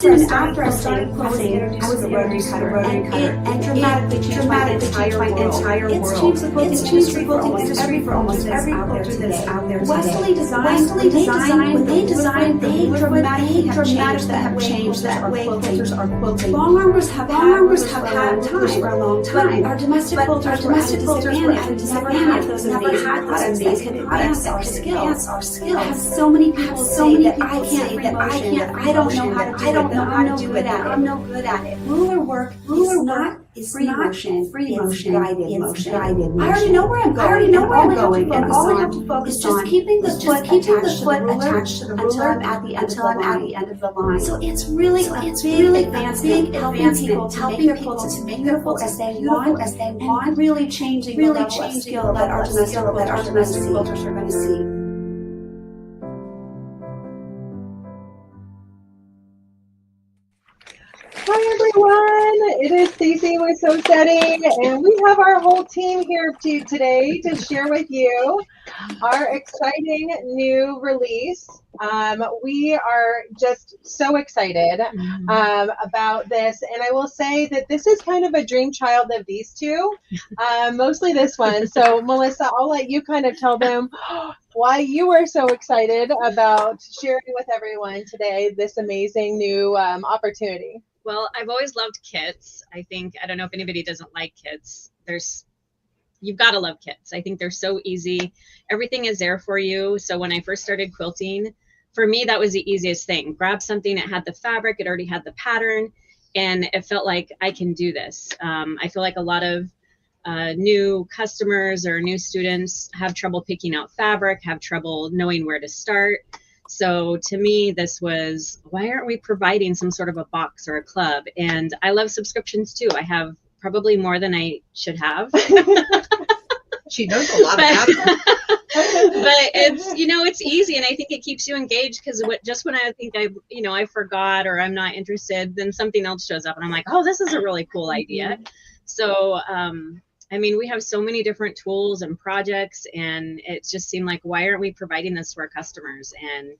After I started quilting, I was introduced to rotary cutter, and dramatically changed my entire world. It's changed the quilting industry for almost every quilter that's out there today. Westerly Design, when they designed, they dramatically have changed that way quilters are quilting. Long armors have had time for a long time, but our domestic quilters were at a disadvantage. Never had those amazing products that advance our skills. I have so many people say that I can't, I don't know how to do it. I'm no good at it. Ruler work is free motion, it's guided motion. I already know where I'm going, and all I have to focus on is just keeping the foot attached to the ruler until I'm at the end of the line. So it's really advancement, helping people to make their quilts as they want, and really changing the level of skill that our domestic quilters are going to see. Hi everyone, it is Stacey with Sew Setting, and we have our whole team here today to share with you our exciting new release. We are just so excited about this, and I will say that this is kind of a dream child of these two, mostly this one. So Melissa, I'll let you kind of tell them why you are so excited about sharing with everyone today this amazing new opportunity. Well, I've always loved kits. I don't know if anybody doesn't like kits. You've got to love kits. I think they're so easy. Everything is there for you. So when I first started quilting, for me, that was the easiest thing. Grab something that had the fabric, it already had the pattern, and it felt like I can do this. I feel like a lot of new customers or new students have trouble picking out fabric, have trouble knowing where to start. So to me, this was, why aren't we providing some sort of a box or a club? And I love subscriptions too. I have probably more than I should have. She knows a lot about it. But it's easy, and I think it keeps you engaged, because just when I think I forgot or I'm not interested, then something else shows up and I'm like, oh, this is a really cool idea. So we have so many different tools and projects, and it just seemed like, why aren't we providing this to our customers? And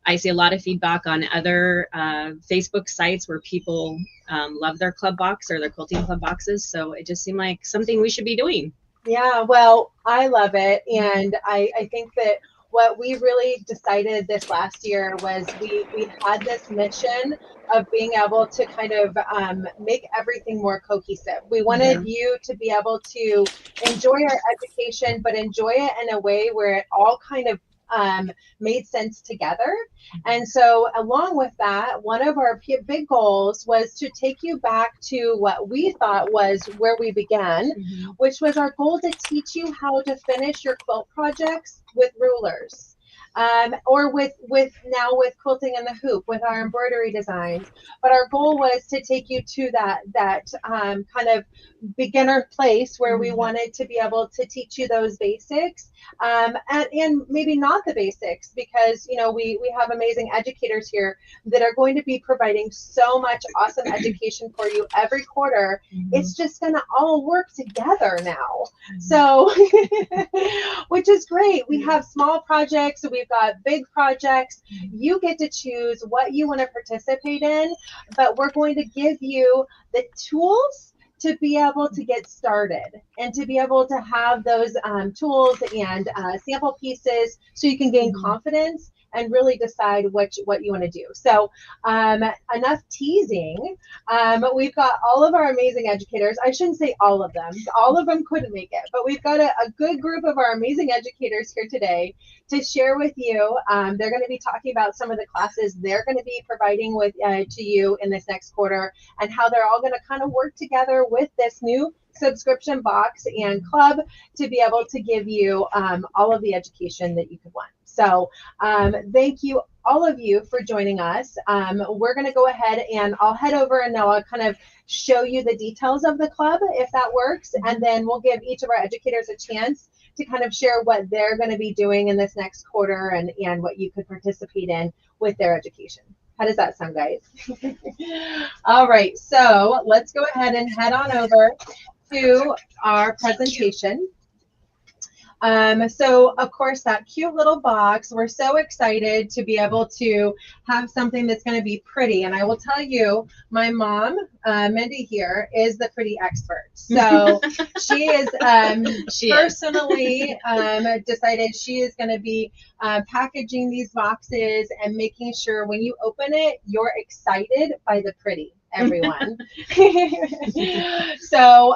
I see a lot of feedback on other Facebook sites where people love their club box or their quilting club boxes. So it just seemed like something we should be doing. Yeah, well, I love it. And I think that what we really decided this last year was we had this mission of being able to kind of make everything more cohesive. We wanted you to be able to enjoy our education, but enjoy it in a way where it all kind of made sense together. And so along with that, one of our big goals was to take you back to what we thought was where we began, which was our goal to teach you how to finish your quilt projects with rulers. Or with quilting in the hoop with our embroidery designs. But our goal was to take you to that kind of beginner place where we wanted to be able to teach you those basics, and maybe not the basics, because we have amazing educators here that are going to be providing so much awesome education for you every quarter. It's just going to all work together now. So which is great. We have small projects, so we've got big projects. You get to choose what you want to participate in, but we're going to give you the tools to be able to get started and to be able to have those tools and sample pieces so you can gain confidence and really decide what you want to do. So enough teasing. We've got all of our amazing educators. I shouldn't say all of them. All of them couldn't make it, but we've got a good group of our amazing educators here today to share with you. They're going to be talking about some of the classes they're going to be providing to you in this next quarter, and how they're all going to kind of work together with this new subscription box and club to be able to give you all of the education that you could want. So thank you, all of you, for joining us. We're going to go ahead and I'll head over and now I'll kind of show you the details of the club, if that works. And then we'll give each of our educators a chance to kind of share what they're going to be doing in this next quarter and what you could participate in with their education. How does that sound, guys? All right, so let's go ahead and head on over to our presentation. So of course, that cute little box, we're so excited to be able to have something that's going to be pretty. And I will tell you, my mom, Mindy here, is the pretty expert. So she is personally decided she is going to be packaging these boxes and making sure when you open it, you're excited by the pretty. Everyone. So,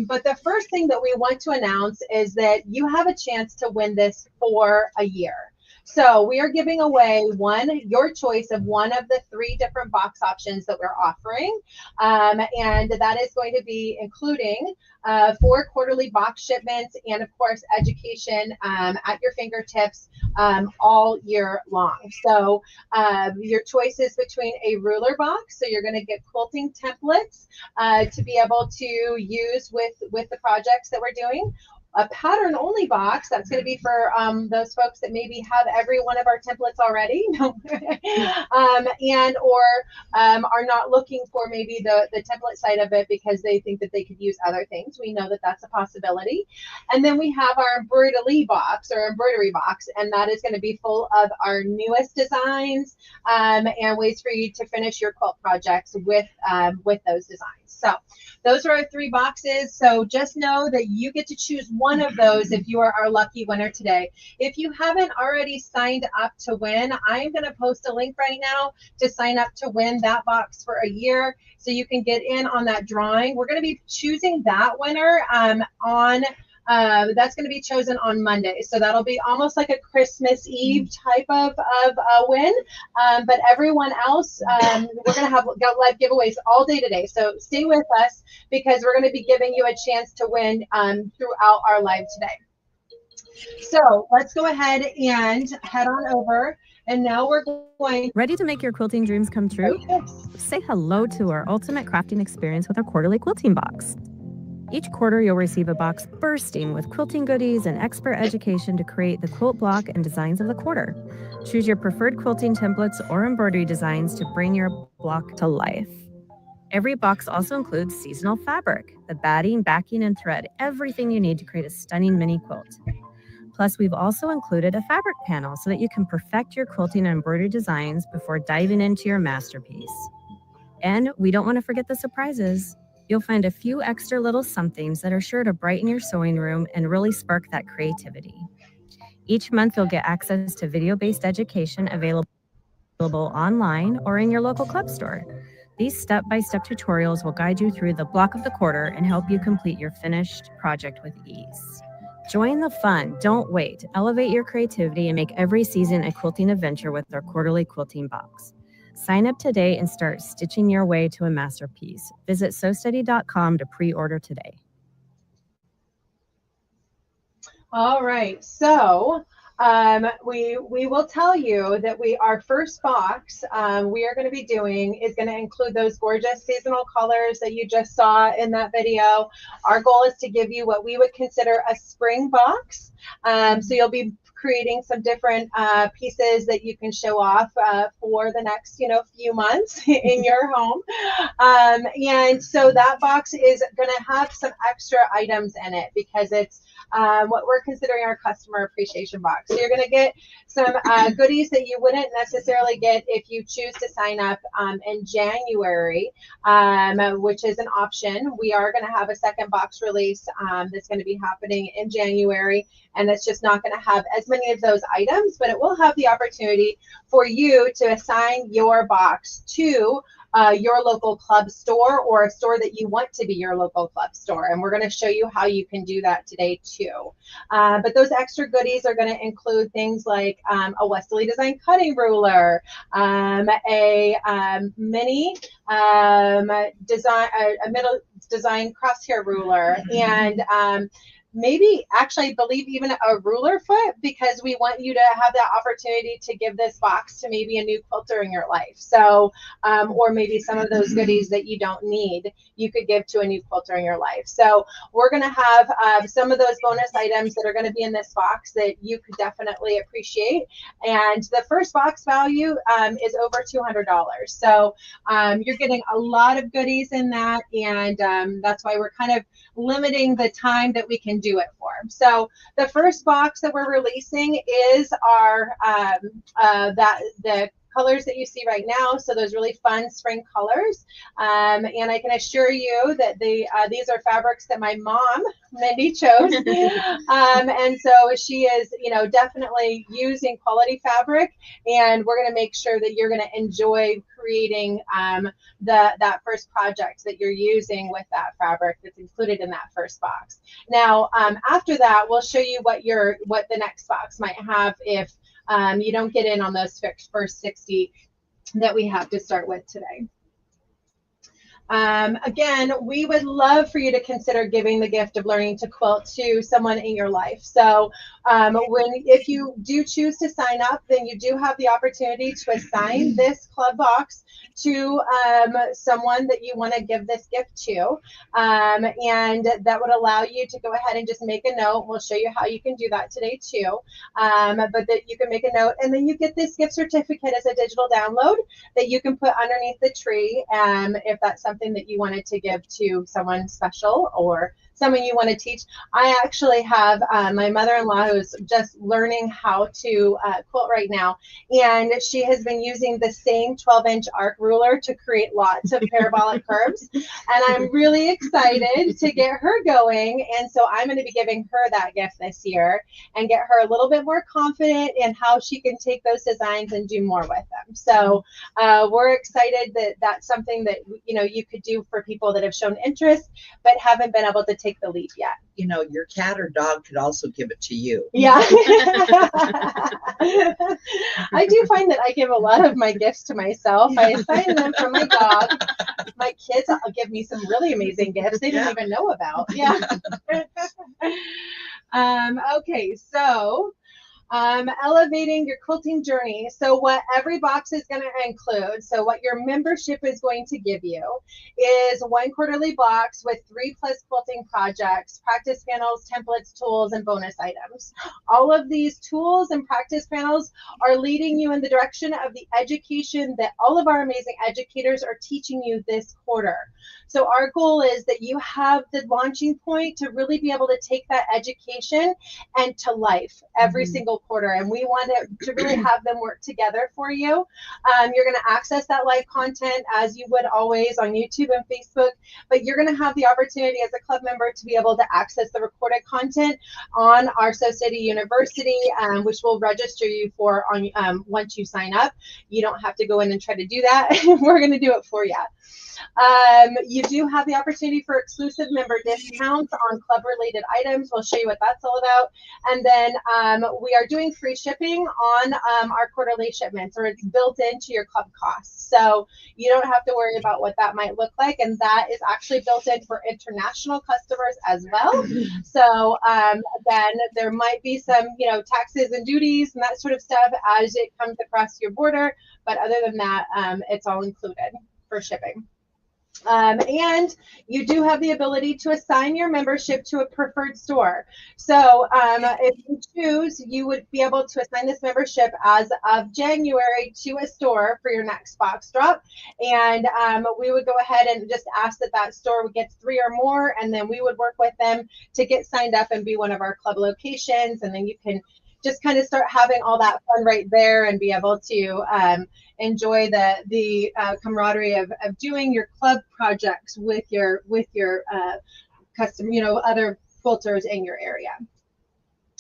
but the first thing that we want to announce is that you have a chance to win this for a year. So we are giving away your choice of one of the 3 different box options that we're offering. And that is going to be including 4 quarterly box shipments and of course education at your fingertips all year long. So your choice is between a ruler box, so you're going to get quilting templates to be able to use with the projects that we're doing. A pattern only box, that's going to be for those folks that maybe have every one of our templates already and or are not looking for maybe the template side of it because they think that they could use other things. We know that that's a possibility. And then we have our embroidelee box or embroidery box, and that is going to be full of our newest designs and ways for you to finish your quilt projects with those designs. So those are our 3 boxes. So just know that you get to choose one of those if you are our lucky winner today. If you haven't already signed up to win, I'm going to post a link right now to sign up to win that box for a year so you can get in on that drawing. We're going to be choosing that winner that's going to be chosen on Monday. So that'll be almost like a Christmas Eve type of win. But everyone else, we're going to have live giveaways all day today. So stay with us because we're going to be giving you a chance to win throughout our live today. So let's go ahead and head on over. And now we're going. Ready to make your quilting dreams come true? Say hello to our ultimate crafting experience with our quarterly quilting box. Each quarter, you'll receive a box bursting with quilting goodies and expert education to create the quilt block and designs of the quarter. Choose your preferred quilting templates or embroidery designs to bring your block to life. Every box also includes seasonal fabric, the batting, backing, and thread, everything you need to create a stunning mini quilt. Plus, we've also included a fabric panel so that you can perfect your quilting and embroidery designs before diving into your masterpiece. And we don't want to forget the surprises. You'll find a few extra little somethings that are sure to brighten your sewing room and really spark that creativity. Each month, you'll get access to video-based education available online or in your local club store. These step-by-step tutorials will guide you through the block of the quarter and help you complete your finished project with ease. Join the fun. Don't wait. Elevate your creativity and make every season a quilting adventure with our quarterly quilting box. Sign up today and start stitching your way to a masterpiece. Visit sewsteady.com to pre-order today. All right, so we will tell you that our first box we are going to be doing is going to include those gorgeous seasonal colors that you just saw in that video. Our goal is to give you what we would consider a spring box. So you'll be creating some different pieces that you can show off for the next few months in your home. And so that box is going to have some extra items in it because it's what we're considering our customer appreciation box. So you're going to get some goodies that you wouldn't necessarily get if you choose to sign up in January, which is an option. We are going to have a second box release that's going to be happening in January, and it's just not going to have as many of those items, but it will have the opportunity for you to assign your box to your local club store or a store that you want to be your local club store. And we're going to show you how you can do that today too. But those extra goodies are going to include things like a Westerly design cutting ruler, a mini design, a middle design crosshair ruler, and maybe actually believe even a ruler foot, because we want you to have that opportunity to give this box to maybe a new quilter in your life. So, or maybe some of those goodies that you don't need, you could give to a new quilter in your life. So we're going to have some of those bonus items that are going to be in this box that you could definitely appreciate. And the first box value is over $200. So you're getting a lot of goodies in that. And that's why we're kind of limiting the time that we can can do it for. So the first box that we're releasing is our the colors that you see right now. So those really fun spring colors. And I can assure you that these are fabrics that my mom, Mindy, chose. And so she is, definitely using quality fabric, and we're going to make sure that you're going to enjoy creating that first project that you're using with that fabric that's included in that first box. Now, after that, we'll show you what the next box might have if you don't get in on those first 60 that we have to start with today. Again, we would love for you to consider giving the gift of learning to quilt to someone in your life. So if you do choose to sign up, then you do have the opportunity to assign this club box to someone that you want to give this gift to. And that would allow you to go ahead and just make a note. We'll show you how you can do that today too. But that you can make a note, and then you get this gift certificate as a digital download that you can put underneath the tree if that's something that you wanted to give to someone special or someone you want to teach. I actually have my mother-in-law who's just learning how to quilt right now, and she has been using the same 12-inch arc ruler to create lots of parabolic curves, and I'm really excited to get her going. And so I'm going to be giving her that gift this year and get her a little bit more confident in how she can take those designs and do more with them. So we're excited that that's something that you could do for people that have shown interest but haven't been able to take the leap yet. Your cat or dog could also give it to you. Yeah. I do find that I give a lot of my gifts to myself. I assign them for my dog. My kids give me some really amazing gifts they didn't even know about. Yeah. Okay, so elevating your quilting journey. So what every box is going to include, so what your membership is going to give you is one quarterly box with 3+ quilting projects, practice panels, templates, tools, and bonus items. All of these tools and practice panels are leading you in the direction of the education that all of our amazing educators are teaching you this quarter. So our goal is that you have the launching point to really be able to take that education and to life every single quarter, and we want to really have them work together for you. You're going to access that live content as you would always on YouTube and Facebook, but you're going to have the opportunity as a club member to be able to access the recorded content on our Sew City University, which will register you for on once you sign up. You don't have to go in and try to do that. We're going to do it for you. You do have the opportunity for exclusive member discounts on club related items. We'll show you what that's all about. And then we are doing free shipping on our quarterly shipments, or it's built into your club costs. So you don't have to worry about what that might look like. And that is actually built in for international customers as well. So then there might be some, taxes and duties and that sort of stuff as it comes across your border. But other than that, it's all included for shipping. And you do have the ability to assign your membership to a preferred store. So if you choose, you would be able to assign this membership as of January to a store for your next box drop. And we would go ahead and just ask that store gets 3 or more, and then we would work with them to get signed up and be one of our club locations. And then you can just kind of start having all that fun right there and be able to enjoy the camaraderie of doing your club projects with your custom, other quilters in your area.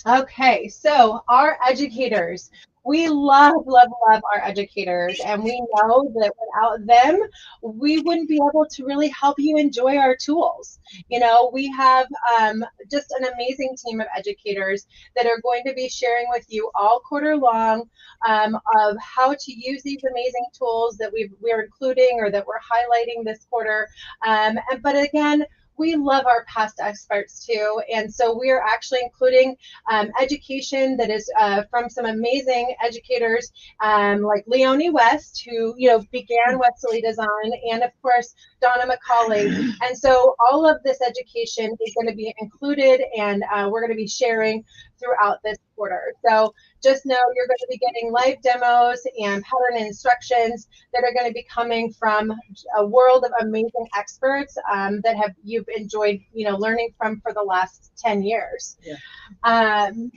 Okay, so our educators. We love, love, love our educators, and we know that without them, we wouldn't be able to really help you enjoy our tools. We have just an amazing team of educators that are going to be sharing with you all quarter long of how to use these amazing tools that we're including or that we're highlighting this quarter. But again, we love our past experts too, and so we are actually including education that is from some amazing educators like Leonie West, who began Westerly Design, and of course Donna McCauley. And so all of this education is going to be included, and we're going to be sharing throughout this quarter. So just know you're going to be getting live demos and pattern instructions that are going to be coming from a world of amazing experts that you've enjoyed, learning from for the last 10 years. Yeah.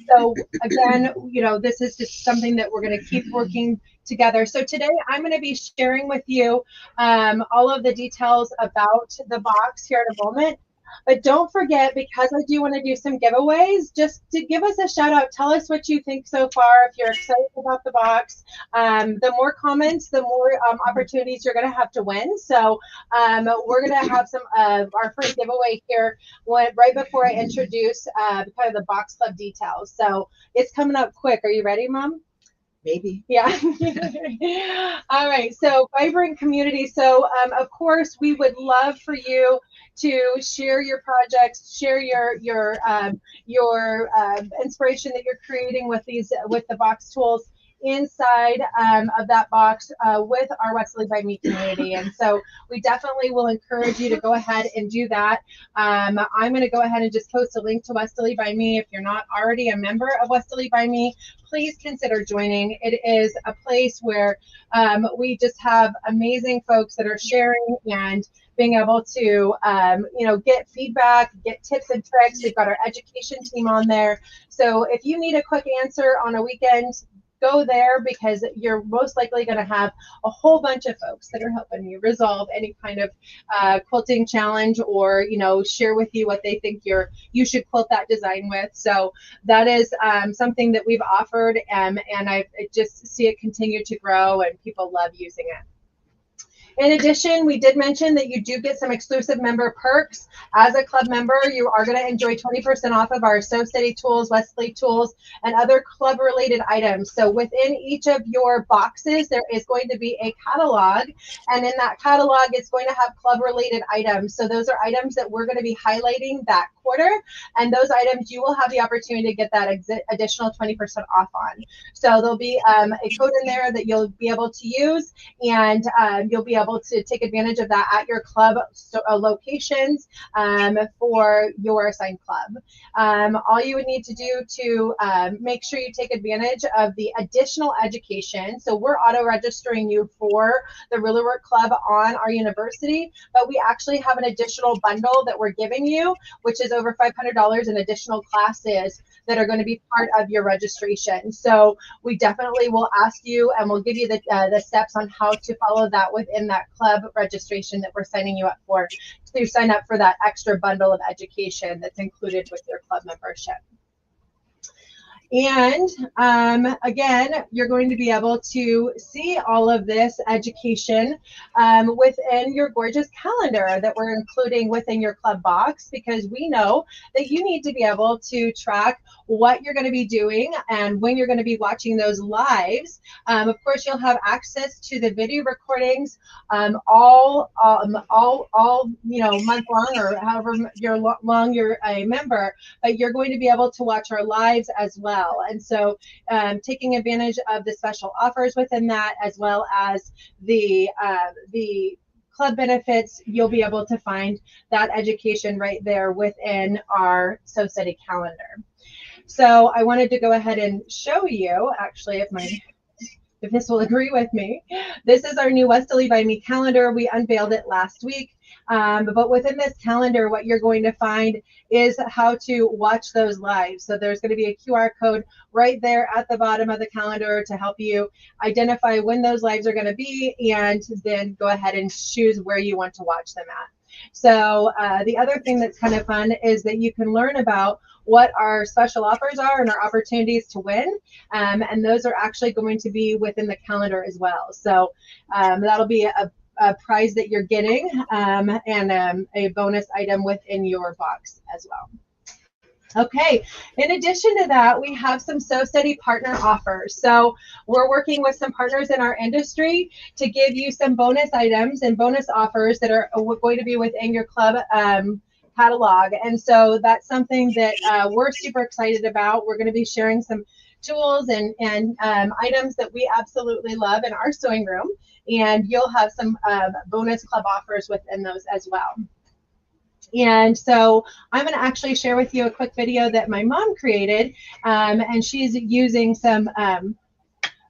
So again, this is just something that we're going to keep working together. So today I'm going to be sharing with you all of the details about the box here in a moment. But don't forget, because I do want to do some giveaways, just to give us a shout out. Tell us what you think so far. If you're excited about the box, the more comments, the more opportunities you're going to have to win. So we're going to have some our first giveaway here right before I introduce kind of the box club details. So it's coming up quick. Are you ready, Mom? Maybe. Yeah. All right. So vibrant community. So of course, we would love for you to share your projects, share your inspiration that you're creating with the box tools inside of that box with our Westerly by Me community. And so we definitely will encourage you to go ahead and do that. I'm going to go ahead and just post a link to Westerly by Me. If you're not already a member of Westerly by Me, please consider joining. It is a place where we just have amazing folks that are sharing and being able to, get feedback, get tips and tricks. We've got our education team on there. So if you need a quick answer on a weekend, go there, because you're most likely going to have a whole bunch of folks that are helping you resolve any kind of quilting challenge, or share with you what they think you should quilt that design with. So that is something that we've offered, and I just see it continue to grow, and people love using it. In addition, we did mention that you do get some exclusive member perks. As a club member, you are going to enjoy 20% off of our Sew Steady tools, Westerly tools, and other club-related items. So within each of your boxes, there is going to be a catalog, and in that catalog, it's going to have club-related items. So those are items that we're going to be highlighting that quarter, and those items you will have the opportunity to get that additional 20% off on. So there'll be a code in there that you'll be able to use, and you'll be able to take advantage of that at your club locations for your assigned club. All you would need to do to make sure you take advantage of the additional education. So we're auto-registering you for the Ruler Work Club on our university, but we actually have an additional bundle that we're giving you, which is over $500 in additional classes that are going to be part of your registration. So we definitely will ask you, and we'll give you the steps on how to follow that within that club registration that we're signing you up for, to sign up for that extra bundle of education that's included with your club membership. And again, you're going to be able to see all of this education within your gorgeous calendar that we're including within your club box, because we know that you need to be able to track what you're going to be doing and when you're going to be watching those lives. Of course, you'll have access to the video recordings all month long, or however long you're a member, but you're going to be able to watch our lives as well. And so taking advantage of the special offers within that, as well as the club benefits, you'll be able to find that education right there within our Sew Steady calendar. So I wanted to go ahead and show you, actually, if this will agree with me. This is our new Westerly by Me calendar. We unveiled it last week. But within this calendar, what you're going to find is how to watch those lives. So there's going to be a QR code right there at the bottom of the calendar to help you identify when those lives are going to be, and then go ahead and choose where you want to watch them at. So the other thing that's kind of fun is that you can learn about what our special offers are and our opportunities to win, and those are actually going to be within the calendar as well. So that'll be a prize that you're getting, and a bonus item within your box as well. Okay, in addition to that, we have some Sew Steady partner offers. So we're working with some partners in our industry to give you some bonus items and bonus offers that are going to be within your club catalog. And so that's something that we're super excited about. We're going to be sharing some tools and items that we absolutely love in our sewing room, and you'll have some bonus club offers within those as well. And so I'm going to actually share with you a quick video that my mom created, and she's using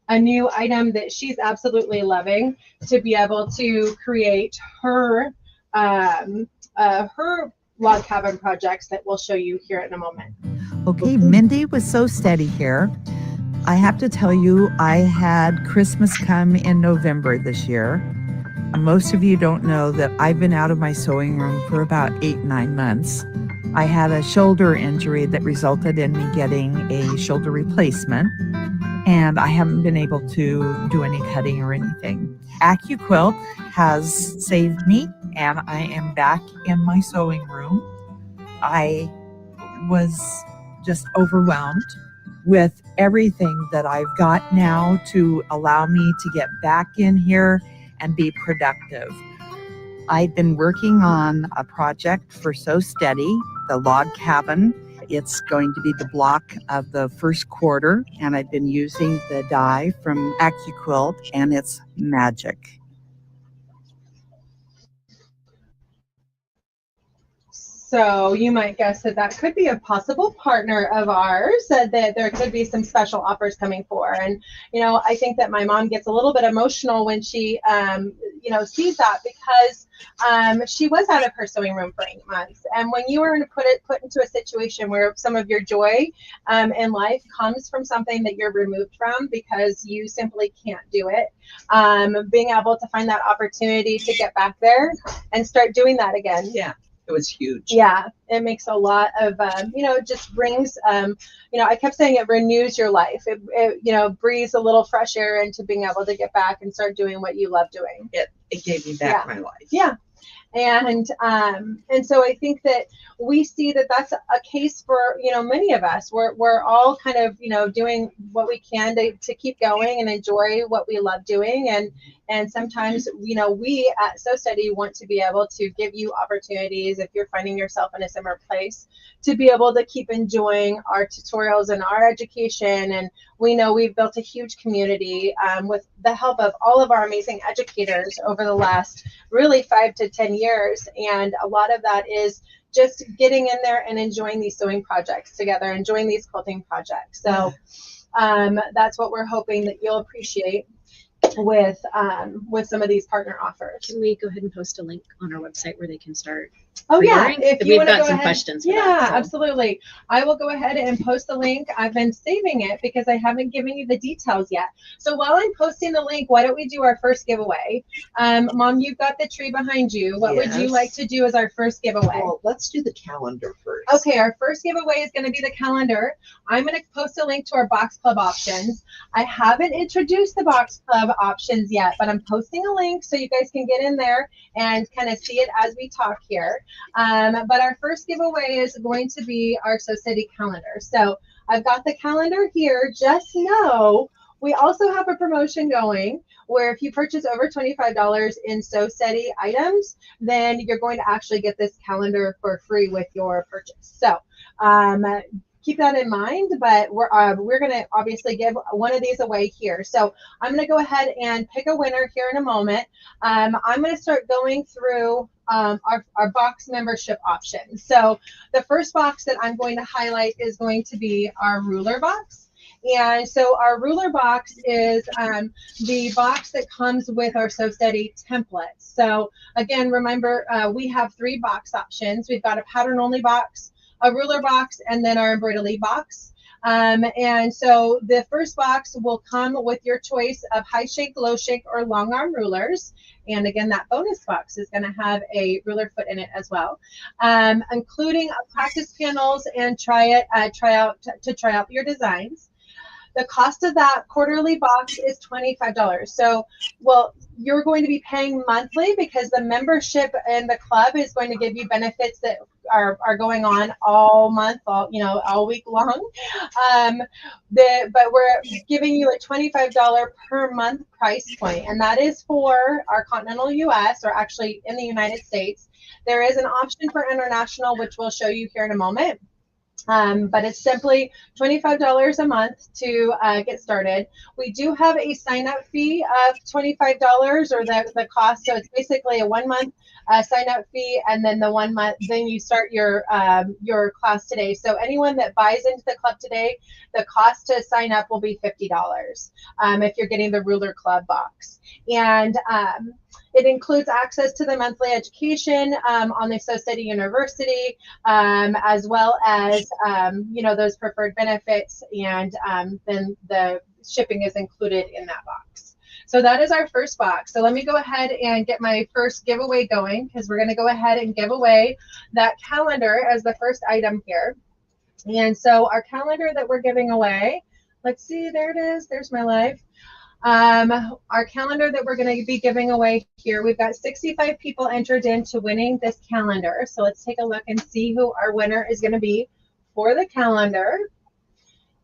a new item that she's absolutely loving to be able to create her her log cabin projects that we'll show you here in a moment. Okay, Mindy was so steady here. I have to tell you, I had Christmas come in November this year. Most of you don't know that I've been out of my sewing room for about 8-9 months. I had a shoulder injury that resulted in me getting a shoulder replacement, and I haven't been able to do any cutting or anything. AccuQuilt has saved me, and I am back in my sewing room. I was just overwhelmed with everything that I've got now to allow me to get back in here and be productive. I've been working on a project for Sew Steady, the log cabin. It's going to be the block of the first quarter, and I've been using the dye from AccuQuilt, and it's magic. So you might guess that that could be a possible partner of ours, that there could be some special offers coming for. And, you know, I think that my mom gets a little bit emotional when she, you know, sees that, because she was out of her sewing room for 8 months. And when you are put into a situation where some of your joy in life comes from something that you're removed from because you simply can't do it, being able to find that opportunity to get back there and start doing that again. Yeah. It was huge. Yeah, it makes a lot of, you know, it just brings, you know, I kept saying it renews your life. It, you know, breathes a little fresh air into being able to get back and start doing what you love doing. It gave me back my life. Yeah. And so I think that we see that that's a case for, you know, many of us. We're all kind of, you know, doing what we can to keep going and enjoy what we love doing. And sometimes, you know, we at Sew Steady want to be able to give you opportunities, if you're finding yourself in a similar place, to be able to keep enjoying our tutorials and our education. And we know we've built a huge community with the help of all of our amazing educators over the last really 5 to 10 years. And a lot of that is just getting in there and enjoying these sewing projects together, enjoying these quilting projects. So that's what we're hoping that you'll appreciate with some of these partner offers. Can we go ahead and post a link on our website where they can start? Oh yeah, if we've got some questions. Yeah, absolutely. I will go ahead and post the link. I've been saving it because I haven't given you the details yet. So while I'm posting the link, why don't we do our first giveaway? Mom, you've got the tree behind you. What would you like to do as our first giveaway? Well, let's do the calendar first. Okay, our first giveaway is going to be the calendar. I'm going to post a link to our Box Club options. I haven't introduced the Box Club options yet, but I'm posting a link so you guys can get in there and kind of see it as we talk here. But our first giveaway is going to be our Sew Steady calendar. So I've got the calendar here. Just know we also have a promotion going where if you purchase over $25 in Sew Steady items, then you're going to actually get this calendar for free with your purchase. So keep that in mind, but we're going to obviously give one of these away here. So I'm going to go ahead and pick a winner here in a moment. I'm going to start going through our box membership options. So the first box that I'm going to highlight is going to be our ruler box. And so our ruler box is the box that comes with our Sew Steady templates. So again, remember, we have 3 box options. We've got a pattern only box, a ruler box, and then our Embroidelee box. And so the first box will come with your choice of high shank, low shank, or long arm rulers. And again, that bonus box is going to have a ruler foot in it as well, including practice panels and try out your designs. The cost of that quarterly box is $25. So, well, you're going to be paying monthly because the membership in the club is going to give you benefits that are going on all month, all week long. But we're giving you a $25 per month price point, and that is for our continental U.S. or actually in the United States. There is an option for international, which we'll show you here in a moment. But it's simply $25 a month to get started. We do have a sign-up fee of $25, or the cost. So it's basically a 1 month sign-up fee, and then the 1 month, then you start your class today. So anyone that buys into the club today, the cost to sign up will be $50 if you're getting the Ruler Club box. And it includes access to the monthly education on the So Steady University, as well as those preferred benefits, and then the shipping is included in that box. So that is our first box. So let me go ahead and get my first giveaway going, because we're going to go ahead and give away that calendar as the first item here. And so our calendar that we're giving away, let's see, there it is. There's my live. Our calendar that we're going to be giving away here, we've got 65 people entered into winning this calendar. So let's take a look and see who our winner is going to be for the calendar.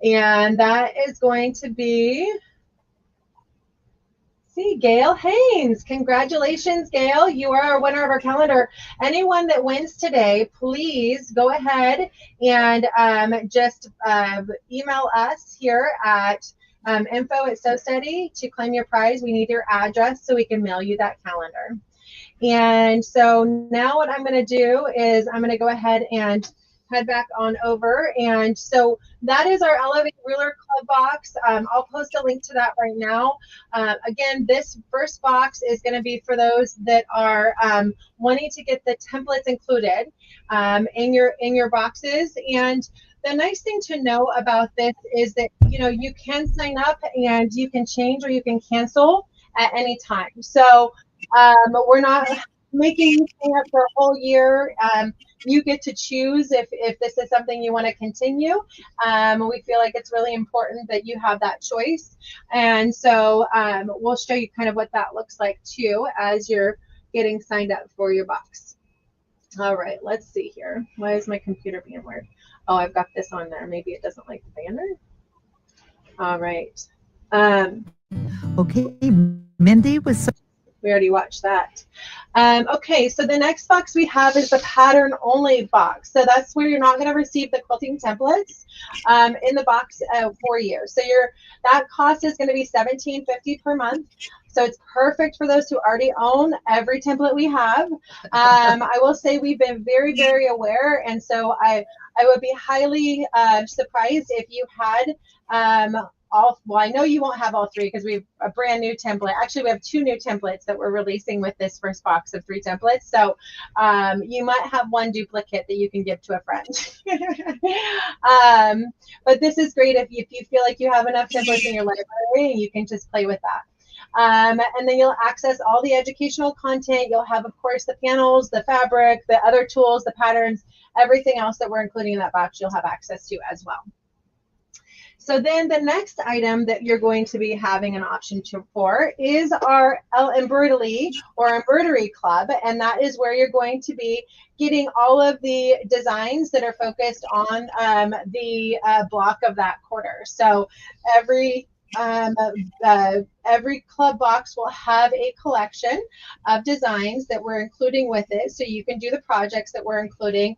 And that is going to be, Gail Haynes. Congratulations, Gail. You are our winner of our calendar. Anyone that wins today, please go ahead and just email us here at info@SoSteady to claim your prize. We need your address so we can mail you that calendar. And so now what I'm going to do is I'm going to go ahead and head back on over. And so that is our Elevate Ruler Club box. I'll post a link to that right now. Again, this first box is going to be for those that are wanting to get the templates included in your boxes. And the nice thing to know about this is that you can sign up and you can change or you can cancel at any time. So we're not making you sign up for a whole year. You get to choose if this is something you want to continue. We feel like it's really important that you have that choice. And so we'll show you kind of what that looks like too as you're getting signed up for your box. All right, let's see here. Why is my computer being weird? Oh, I've got this on there. Maybe it doesn't like the banner. All right. Okay, Mindy was so We already watched that. Okay, so the next box we have is the pattern only box. So that's where you're not going to receive the quilting templates in the box for you. So that cost is going to be $17.50 per month. So it's perfect for those who already own every template we have. I will say we've been very, very aware, and so I would be highly surprised if you had well, I know you won't have all three because we have a brand new template. Actually, we have 2 new templates that we're releasing with this first box of 3 templates. So you might have 1 duplicate that you can give to a friend. But this is great if you feel like you have enough templates in your library, you can just play with that. And then you'll access all the educational content. You'll have, of course, the panels, the fabric, the other tools, the patterns, everything else that we're including in that box you'll have access to as well. So then the next item that you're going to be having an option for is our EMBROIDELEE or Embroidery Club, and that is where you're going to be getting all of the designs that are focused on the block of that quarter. So every club box will have a collection of designs that we're including with it, so you can do the projects that we're including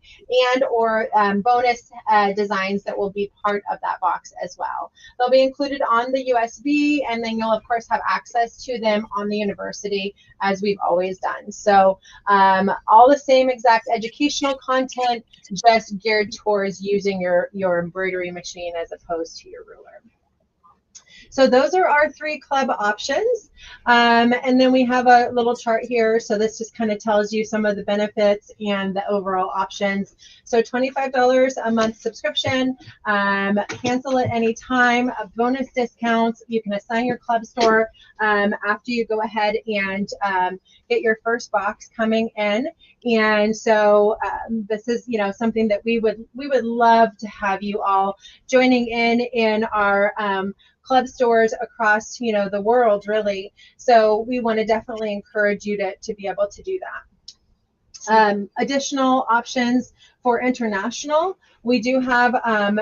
and or bonus designs that will be part of that box as well. They'll be included on the USB, and then you'll of course have access to them on the university as we've always done. So all the same exact educational content, just geared towards using your embroidery machine as opposed to your ruler. So those are our 3 club options. And then we have a little chart here. So this just kind of tells you some of the benefits and the overall options. So $25 a month subscription, cancel at any time, bonus discounts. You can assign your club store after you go ahead and get your first box coming in. And so this is, something that we would love to have you all joining in our club stores across the world, really. So we want to definitely encourage you to be able to do that. Additional options for international, we do have,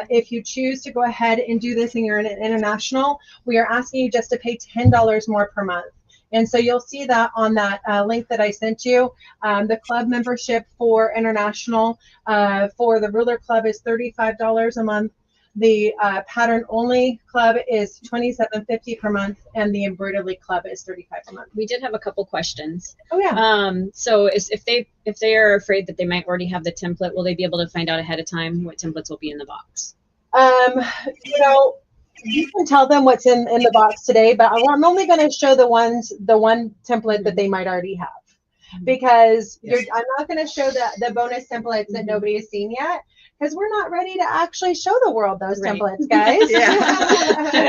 if you choose to go ahead and do this and you're in an international, we are asking you just to pay $10 more per month. And so you'll see that on that link that I sent you. The club membership for international for the Ruler Club is $35 a month. The pattern only club is $27.50 per month, and the Embroidelee Club is $35 a month. We did have a couple questions. Oh yeah. So if they are afraid that they might already have the template, will they be able to find out ahead of time what templates will be in the box? You know, you can tell them what's in the box today, but I'm only going to show the one template that they might already have, because I'm not going to show the bonus templates that nobody has seen yet, because we're not ready to actually show the world those templates, guys. Yeah.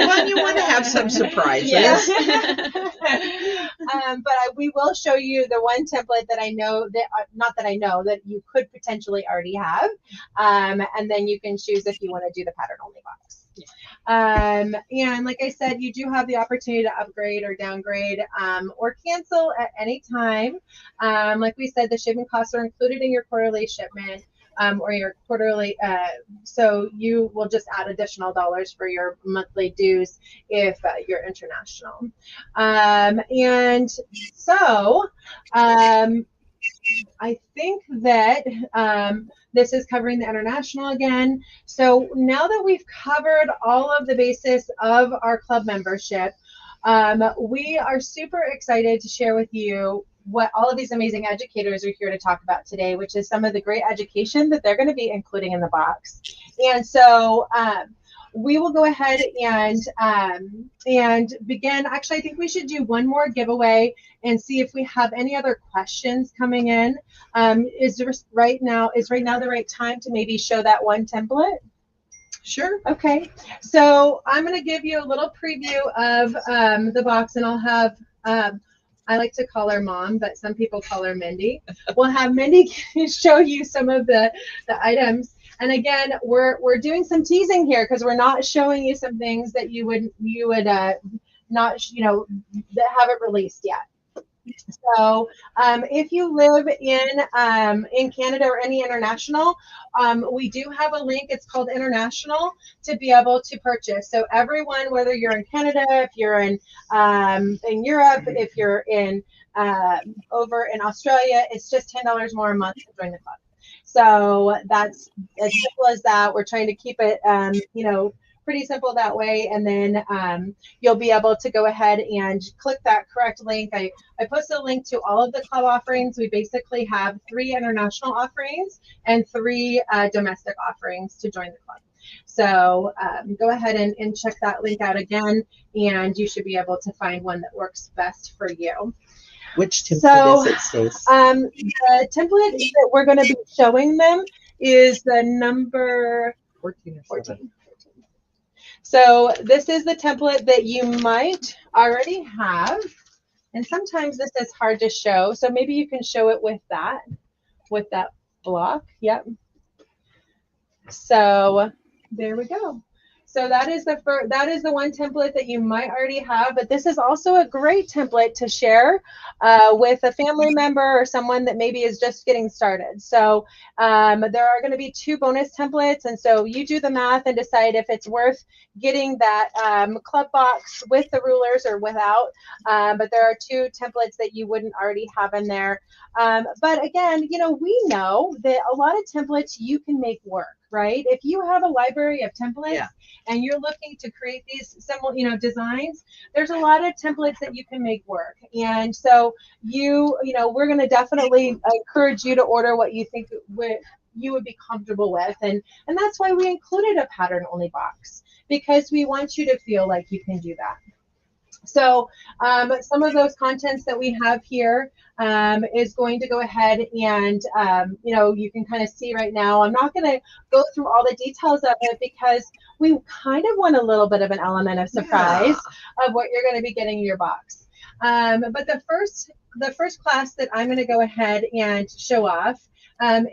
Well, you want to have some surprises. Yes. But we will show you the one template that I know that, not that I know, that you could potentially already have. And then you can choose if you want to do the pattern only box. And like I said, you do have the opportunity to upgrade or downgrade or cancel at any time. Like we said, the shipping costs are included in your quarterly shipment. Or your quarterly, so you will just add additional dollars for your monthly dues if you're international. And so I think that this is covering the international again. So now that we've covered all of the basis of our club membership, we are super excited to share with you what all of these amazing educators are here to talk about today, which is some of the great education that they're going to be including in the box. And so we will go ahead and begin. Actually, I think we should do one more giveaway and see if we have any other questions coming in. Is right now the right time to maybe show that one template? Sure. Okay. So I'm going to give you a little preview of the box, and I'll have I like to call her Mom, but some people call her Mindy. We'll have Mindy show you some of the items. And again, we're doing some teasing here because we're not showing you some things that you would not, you know, that haven't released yet. So if you live in Canada or any international, we do have a link. It's called International to be able to purchase. So everyone, whether you're in Canada, if you're in Europe, if you're in over in Australia, it's just $10 more a month to join the club. So that's as simple as that. We're trying to keep it, you know, pretty simple that way, and then you'll be able to go ahead and click that correct link. I posted a link to all of the club offerings. We basically have 3 international offerings and 3 domestic offerings to join the club. So go ahead and check that link out again, and you should be able to find one that works best for you. Which template is it, Stace? The template that we're going to be showing them is the number 14 or 14. So this is the template that you might already have, and sometimes this is hard to show. So maybe you can show it with that block. Yep. So there we go. So that is the one template that you might already have, but this is also a great template to share with a family member or someone that maybe is just getting started. So there are going to be 2 bonus templates, and so you do the math and decide if it's worth getting that club box with the rulers or without. But there are 2 templates that you wouldn't already have in there. But again, you know, we know that a lot of templates you can make work, right? If you have a library of templates and you're looking to create these simple, you know, designs, there's a lot of templates that you can make work. And so you know, we're going to definitely encourage you to order what you think you would be comfortable with. And that's why we included a pattern only box, because we want you to feel like you can do that. So some of those contents that we have here is going to go ahead and, you know, you can kind of see right now. I'm not going to go through all the details of it because we kind of want a little bit of an element of surprise of what you're going to be getting in your box. But the first class that I'm going to go ahead and show off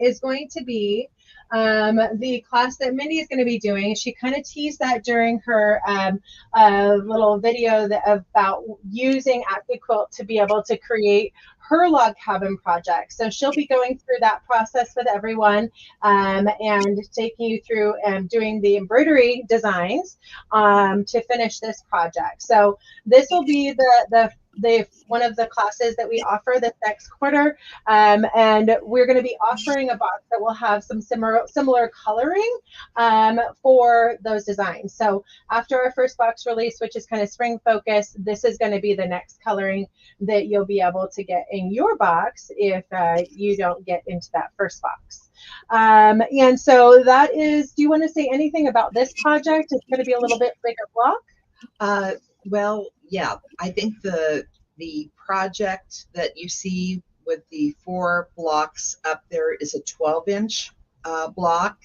is going to be the class that Mindy is going to be doing. She kind of teased that during her little video about using ActiQuilt to be able to create her log cabin project. So she'll be going through that process with everyone and taking you through and doing the embroidery designs to finish this project. So this will be the one of the classes that we offer this next quarter, and we're going to be offering a box that will have some similar coloring for those designs. So after our first box release, which is kind of spring focused, this is going to be the next coloring that you'll be able to get in your box if you don't get into that first box. And so that is, do you want to say anything about this project? It's going to be a little bit bigger block. Well, yeah, I think the project that you see with the 4 blocks up there is a 12-inch block.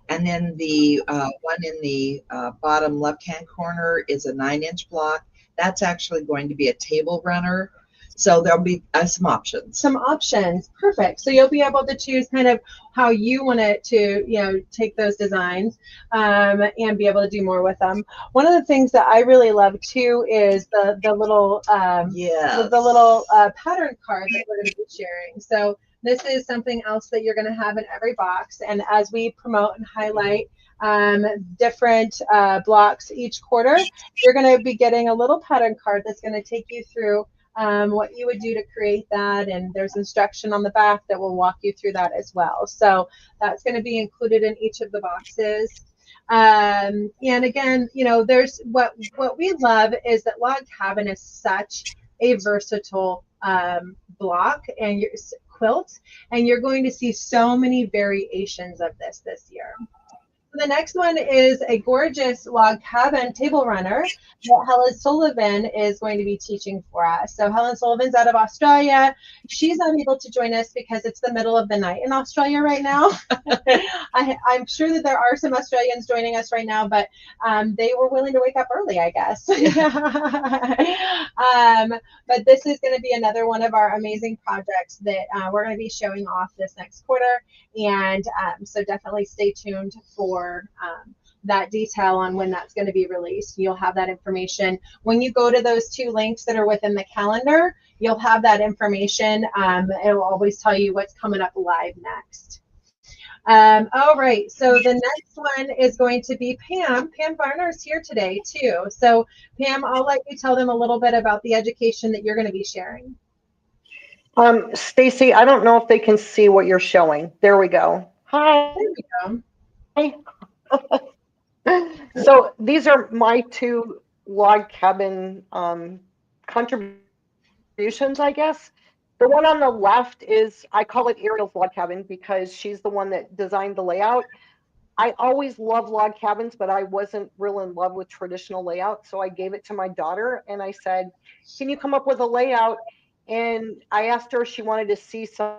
And then the one in the bottom left-hand corner is a 9-inch block. That's actually going to be a table runner. So there'll be some options. Some options, perfect. So you'll be able to choose kind of how you want it to, you know, take those designs and be able to do more with them. One of the things that I really love too is the little yes. the little pattern card that we're going to be sharing. So this is something else that you're going to have in every box. And as we promote and highlight different blocks each quarter, you're going to be getting a little pattern card that's going to take you through what you would do to create that, and there's instruction on the back that will walk you through that as well. So that's going to be included in each of the boxes. And again, you know, there's what we love is that log cabin is such a versatile block and your quilt, and you're going to see so many variations of this year. The next one is a gorgeous log cabin table runner that Helen Sullivan is going to be teaching for us. So Helen Sullivan's out of Australia. She's not able to join us because it's the middle of the night in Australia right now. I'm sure that there are some Australians joining us right now, but they were willing to wake up early, I guess. But this is going to be another one of our amazing projects that we're going to be showing off this next quarter. And so definitely stay tuned for that detail on when that's going to be released. You'll have that information when you go to those 2 links that are within the calendar. You'll have that information. It will always tell you what's coming up live next. All right, so the next one is going to be Pam. Pam Varner's here today too. So Pam, I'll let you tell them a little bit about the education that you're going to be sharing. Stacy, I don't know if they can see what you're showing. There we go. Hi. There we go. So these are my 2 log cabin contributions, I guess. The one on the left is, I call it Ariel's log cabin because she's the one that designed the layout. I always loved log cabins, but I wasn't real in love with traditional layout. So I gave it to my daughter and I said, can you come up with a layout? And I asked her if she wanted to see some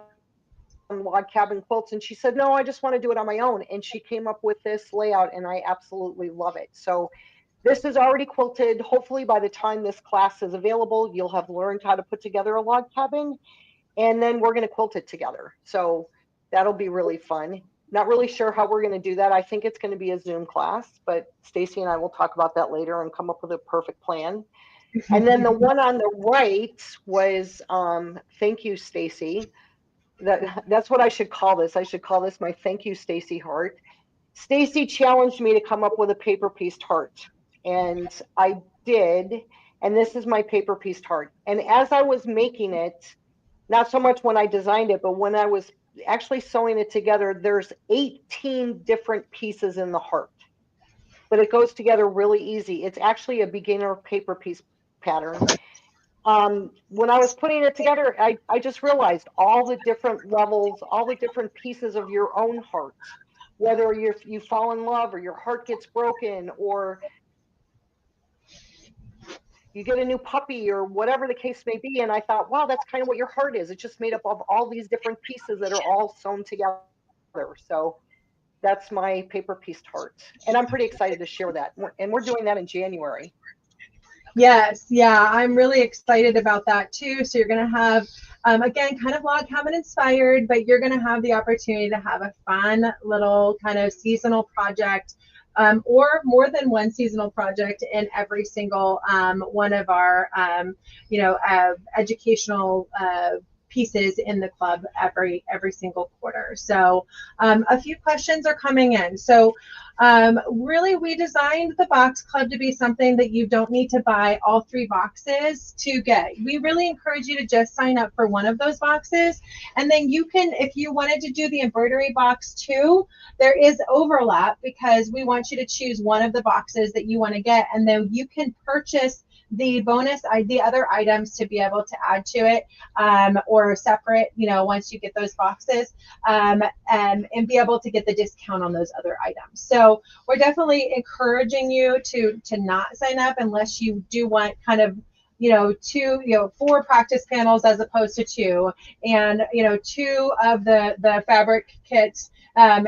log cabin quilts, and she said, no, I just want to do it on my own. And she came up with this layout and I absolutely love it. So this is already quilted. Hopefully by the time this class is available, you'll have learned how to put together a log cabin, and then we're going to quilt it together. So that'll be really fun. Not really sure how we're going to do that. I think it's going to be a Zoom class, but Stacy and I will talk about that later and come up with a perfect plan. And then the one on the right was, thank you, Stacy. That's what I should call this. I should call this my thank you, Stacy heart. Stacy challenged me to come up with a paper pieced heart, and I did. And this is my paper pieced heart. And as I was making it, not so much when I designed it, but when I was actually sewing it together, there's 18 different pieces in the heart, but it goes together really easy. It's actually a beginner paper piece pattern. When I was putting it together, I just realized all the different levels, all the different pieces of your own heart, whether you fall in love or your heart gets broken or you get a new puppy or whatever the case may be. And I thought, wow, that's kind of what your heart is. It's just made up of all these different pieces that are all sewn together. So that's my paper pieced heart. And I'm pretty excited to share that. And we're doing that in January. Yes, yeah, I'm really excited about that too. So you're going to have, again, kind of log cabin inspired, but you're going to have the opportunity to have a fun little kind of seasonal project, or more than one seasonal project in every single one of our, educational pieces in the club every single quarter. So a few questions are coming in. So really, we designed the box club to be something that you don't need to buy all 3 boxes to get. We really encourage you to just sign up for one of those boxes, and then you can, if you wanted to do the embroidery box too, there is overlap because we want you to choose one of the boxes that you want to get, and then you can purchase the the other items to be able to add to it, or separate, you know, once you get those boxes, and be able to get the discount on those other items. So we're definitely encouraging you to not sign up unless you do want kind of, you know, 4 practice panels as opposed to 2, and, you know, 2 of the fabric kits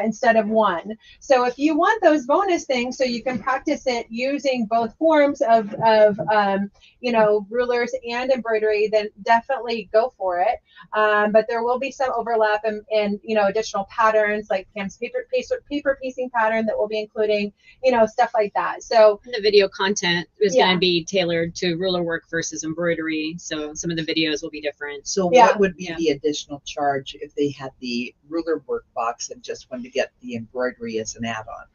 instead of 1. So if you want those bonus things so you can practice it using both forms of you know, rulers and embroidery, then definitely go for it. But there will be some overlap and you know, additional patterns like Pam's paper piecing pattern that we'll be including, you know, stuff like that. So the video content is Yeah. going to be tailored to ruler work versus embroidery. So some of the videos will be different. So Yeah. what would be Yeah. the additional charge if they had the ruler work box and just wanted to get the embroidery as an add-on?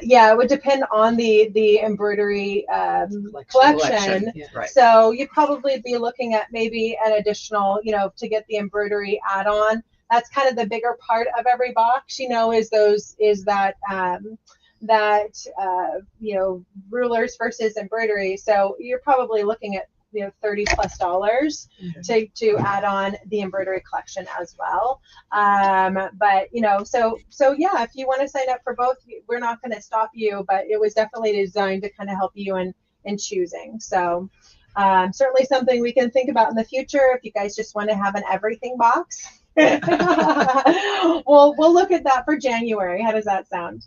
Yeah, it would depend on the embroidery collection. Yeah. Right. So you'd probably be looking at maybe an additional, you know, to get the embroidery add-on. That's kind of the bigger part of every box, you know, is that you know, rulers versus embroidery. So you're probably looking at, you know, $30+ to add on the embroidery collection as well. But you know, so yeah, if you want to sign up for both, we're not going to stop you, but it was definitely designed to kind of help you in choosing. So certainly something we can think about in the future if you guys just want to have an everything box. we'll look at that for January. How does that sound?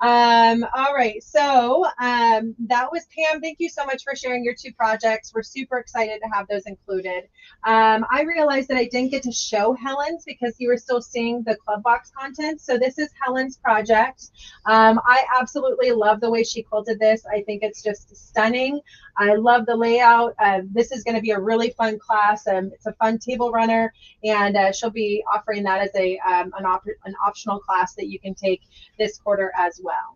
All right, so that was Pam. Thank you so much for sharing your 2 projects. We're super excited to have those included. I realized that I didn't get to show Helen's because you were still seeing the club box content. So this is Helen's project. I absolutely love the way she quilted this. I think it's just stunning. I love the layout. This is going to be a really fun class. It's a fun table runner, and she'll be offering that as an optional class that you can take this quarter as well.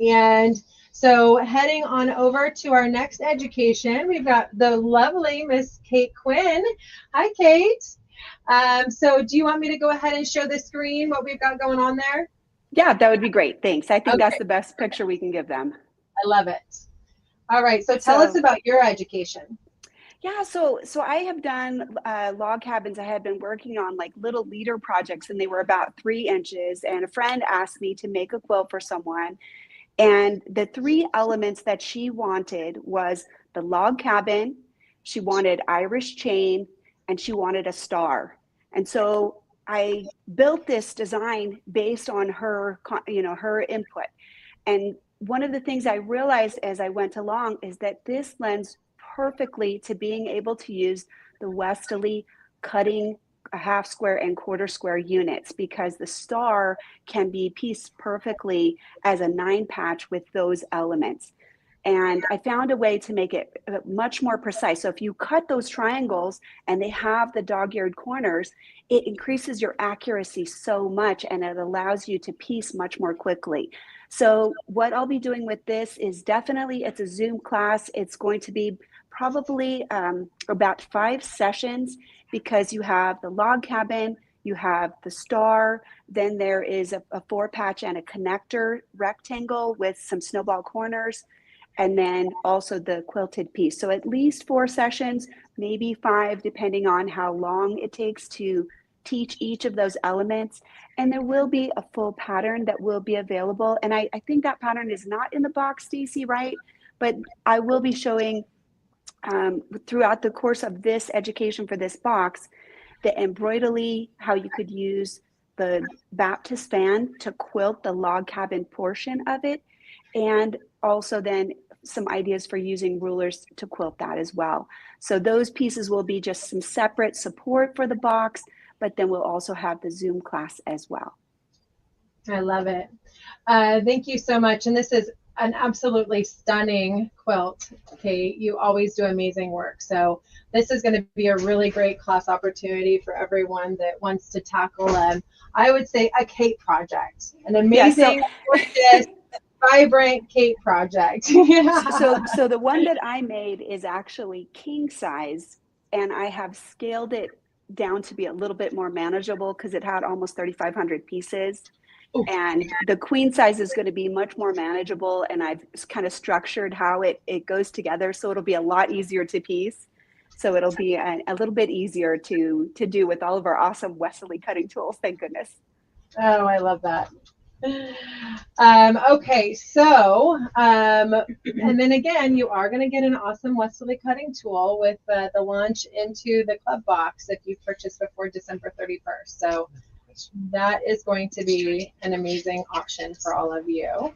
And so heading on over to our next education, we've got the lovely Miss Kate Quinn. Hi, Kate. So do you want me to go ahead and show the screen, what we've got going on there? Yeah, that would be great. Thanks. I think Okay. that's the best picture we can give them. I love it. All right, so tell us about your education. Yeah, so I have done log cabins. I had been working on like little leader projects, and they were about 3 inches. And a friend asked me to make a quilt for someone. And the 3 elements that she wanted was the log cabin, she wanted Irish chain, and she wanted a star. And so I built this design based on her, you know, her input. And one of the things I realized as I went along is that this lends perfectly to being able to use the Westerlee cutting a half square and quarter square units, because the star can be pieced perfectly as a 9 patch with those elements. And I found a way to make it much more precise. So if you cut those triangles and they have the dog-eared corners, it increases your accuracy so much, and it allows you to piece much more quickly. So what I'll be doing with this is definitely, it's a Zoom class. It's going to be probably about 5 sessions, because you have the log cabin, you have the star, then there is a 4 patch and a connector rectangle with some snowball corners, and then also the quilted piece. So at least 4 sessions, maybe 5, depending on how long it takes to teach each of those elements. And there will be a full pattern that will be available. And I think that pattern is not in the box, Stacy, right? But I will be showing throughout the course of this education for this box, the EMBROIDELEE, how you could use the Baptist fan to quilt the log cabin portion of it, and also then some ideas for using rulers to quilt that as well. So those pieces will be just some separate support for the box, but then we'll also have the Zoom class as well. I love it. Thank you so much. And this is an absolutely stunning quilt, Kate. You always do amazing work. So this is going to be a really great class opportunity for everyone that wants to tackle, I would say, a Kate project, an amazing, gorgeous, vibrant Kate project. Yeah. So the one that I made is actually king size, and I have scaled it down to be a little bit more manageable because it had almost 3,500 pieces. Ooh. And the queen size is going to be much more manageable, and I've kind of structured how it goes together, so it'll be a lot easier to piece. So it'll be a little bit easier to do with all of our awesome Wesley cutting tools. Thank goodness. Oh, I love that. Okay, so, and then again, you are going to get an awesome Westerly cutting tool with the launch into the club box if you purchase before December 31st. So that is going to be an amazing option for all of you.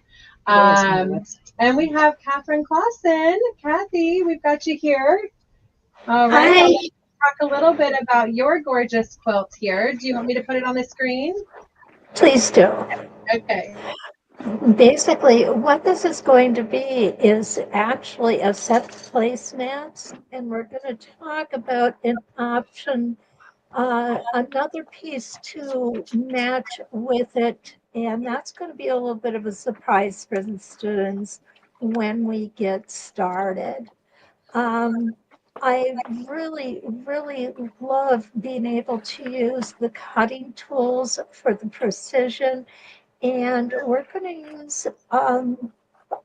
And we have Catherine Clausen. Kathy, we've got you here. All right. Hi. Let's talk a little bit about your gorgeous quilt here. Do you want me to put it on the screen? Please do. Okay. Basically, what this is going to be is actually a set of placemats, and we're going to talk about an option, another piece to match with it, and that's going to be a little bit of a surprise for the students when we get started. I really, really love being able to use the cutting tools for the precision. And we're going to use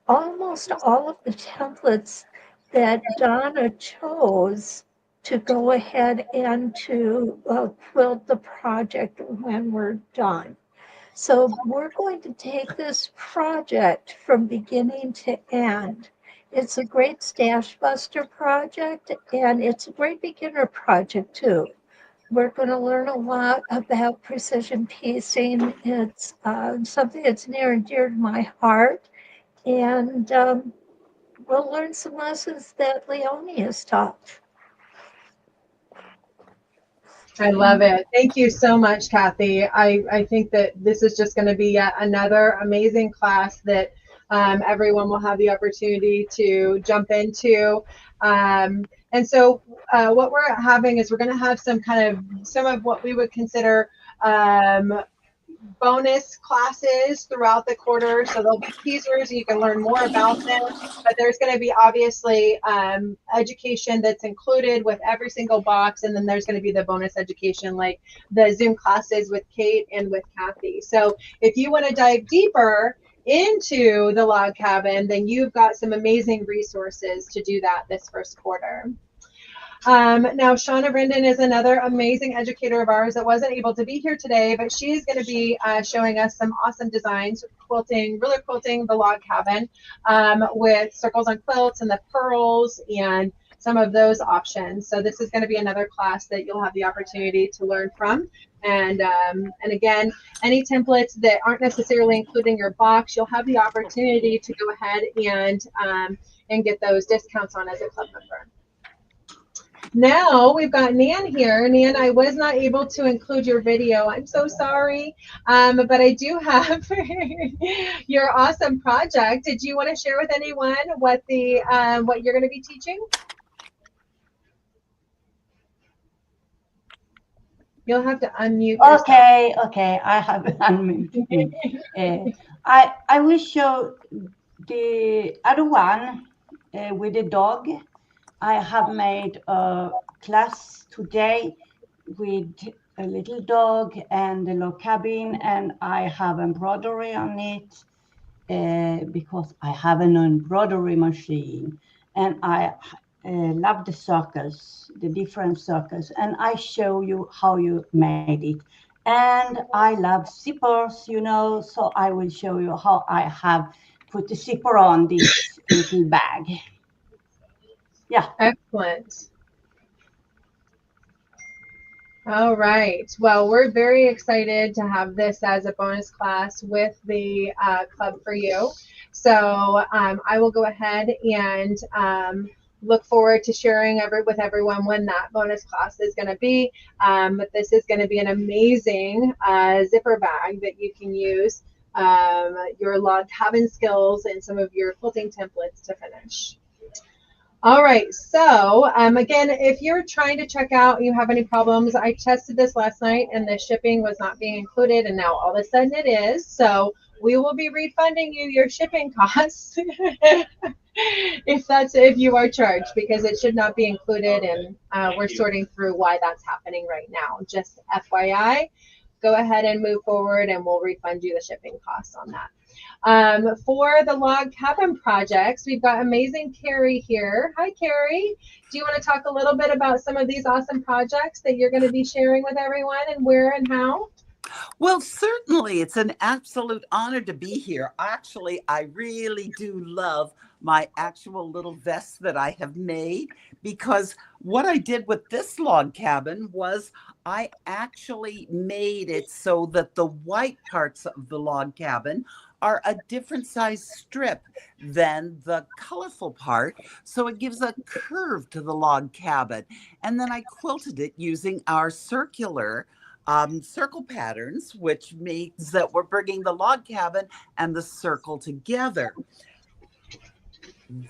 almost all of the templates that Donna chose to go ahead and to quilt the project when we're done. So we're going to take this project from beginning to end. It's a great stash buster project, and it's a great beginner project too. We're going to learn a lot about precision piecing. It's something that's near and dear to my heart. And we'll learn some lessons that Leonie has taught. I love it. Thank you so much, Kathy. I think that this is just going to be yet another amazing class that everyone will have the opportunity to jump into. And so what we're having is we're going to have some of what we would consider bonus classes throughout the quarter. So there'll be teasers, you can learn more about them, but there's going to be obviously education that's included with every single box. And then there's going to be the bonus education like the Zoom classes with Kate and with Kathy. So if you want to dive deeper into the log cabin, then you've got some amazing resources to do that this first quarter. Now, Shauna Brendan is another amazing educator of ours that wasn't able to be here today, but she's going to be showing us some awesome designs, quilting the log cabin with circles on quilts and the pearls and some of those options. So this is going to be another class that you'll have the opportunity to learn from. And again, any templates that aren't necessarily including your box, you'll have the opportunity to go ahead and get those discounts on as a club member. Now we've got Nan here. Nan, I was not able to include your video. I'm so sorry, but I do have your awesome project. Did you want to share with anyone what you're going to be teaching? You'll have to unmute yourself. Okay, I have unmuted. I will show the other one with the dog. I have made a class today with a little dog and the log cabin, and I have embroidery on it because I have an embroidery machine, and I love the circles, the different circles, and I show you how you made it. And I love zippers, you know, so I will show you how I have put the zipper on this little bag. Yeah. Excellent. All right. Well, we're very excited to have this as a bonus class with the club for you. So I will go ahead and look forward to sharing with everyone when that bonus class is going to be. But this is going to be an amazing zipper bag that you can use your log cabin skills and some of your quilting templates to finish. All right, so again, if you're trying to check out and you have any problems, I tested this last night and the shipping was not being included, and now all of a sudden it is. So we will be refunding you your shipping costs if you are charged, because it should not be included, and we're sorting through why that's happening right now. Just FYI, go ahead and move forward and we'll refund you the shipping costs on that. For the log cabin projects, we've got amazing Carrie here. Hi, Carrie. Do you want to talk a little bit about some of these awesome projects that you're going to be sharing with everyone, and where and how? Well, certainly. It's an absolute honor to be here. Actually, I really do love my actual little vest that I have made, because what I did with this log cabin was I actually made it so that the white parts of the log cabin are a different size strip than the colorful part. So it gives a curve to the log cabin. And then I quilted it using our circle patterns, which means that we're bringing the log cabin and the circle together.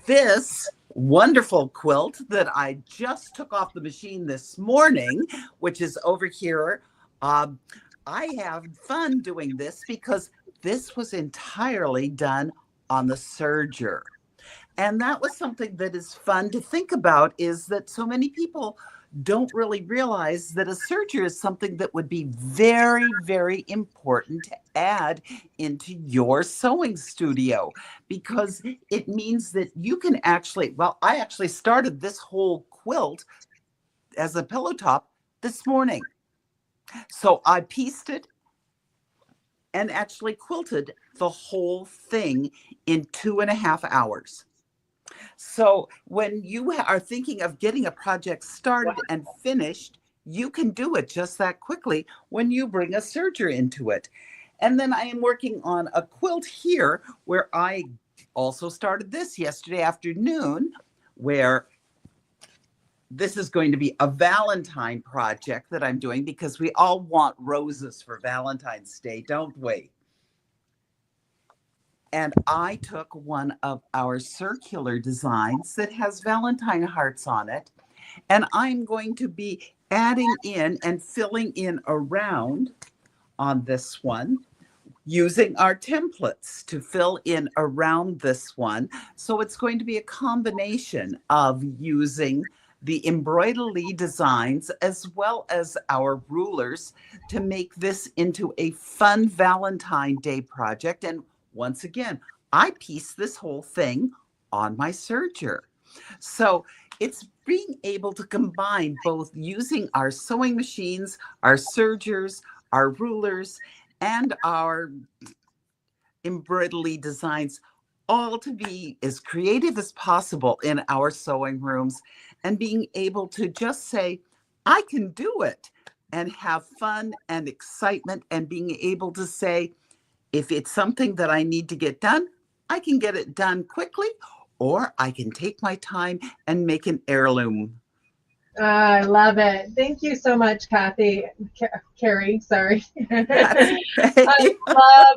This wonderful quilt that I just took off the machine this morning, which is over here, I have fun doing this because this was entirely done on the serger. And that was something that is fun to think about, is that so many people don't really realize that a serger is something that would be very, very important to add into your sewing studio, because it means that you can actually, well, I actually started this whole quilt as a pillow top this morning. So I pieced it and actually quilted the whole thing in 2.5 hours. So when you are thinking of getting a project started and finished, you can do it just that quickly when you bring a serger into it. And then I am working on a quilt here where I also started this yesterday afternoon, where this is going to be a Valentine project that I'm doing, because we all want roses for Valentine's Day, don't we? And I took one of our circular designs that has Valentine hearts on it, and I'm going to be adding in and filling in around on this one, using our templates to fill in around this one. So it's going to be a combination of using the EMBROIDELEE designs as well as our rulers to make this into a fun Valentine Day project. And once again, I pieced this whole thing on my serger. So it's being able to combine both using our sewing machines, our sergers, our rulers, and our EMBROIDELEE designs, all to be as creative as possible in our sewing rooms, and being able to just say, I can do it, and have fun and excitement, and being able to say, if it's something that I need to get done, I can get it done quickly, or I can take my time and make an heirloom. I love it. Thank you so much, Kathy. Carrie, sorry. I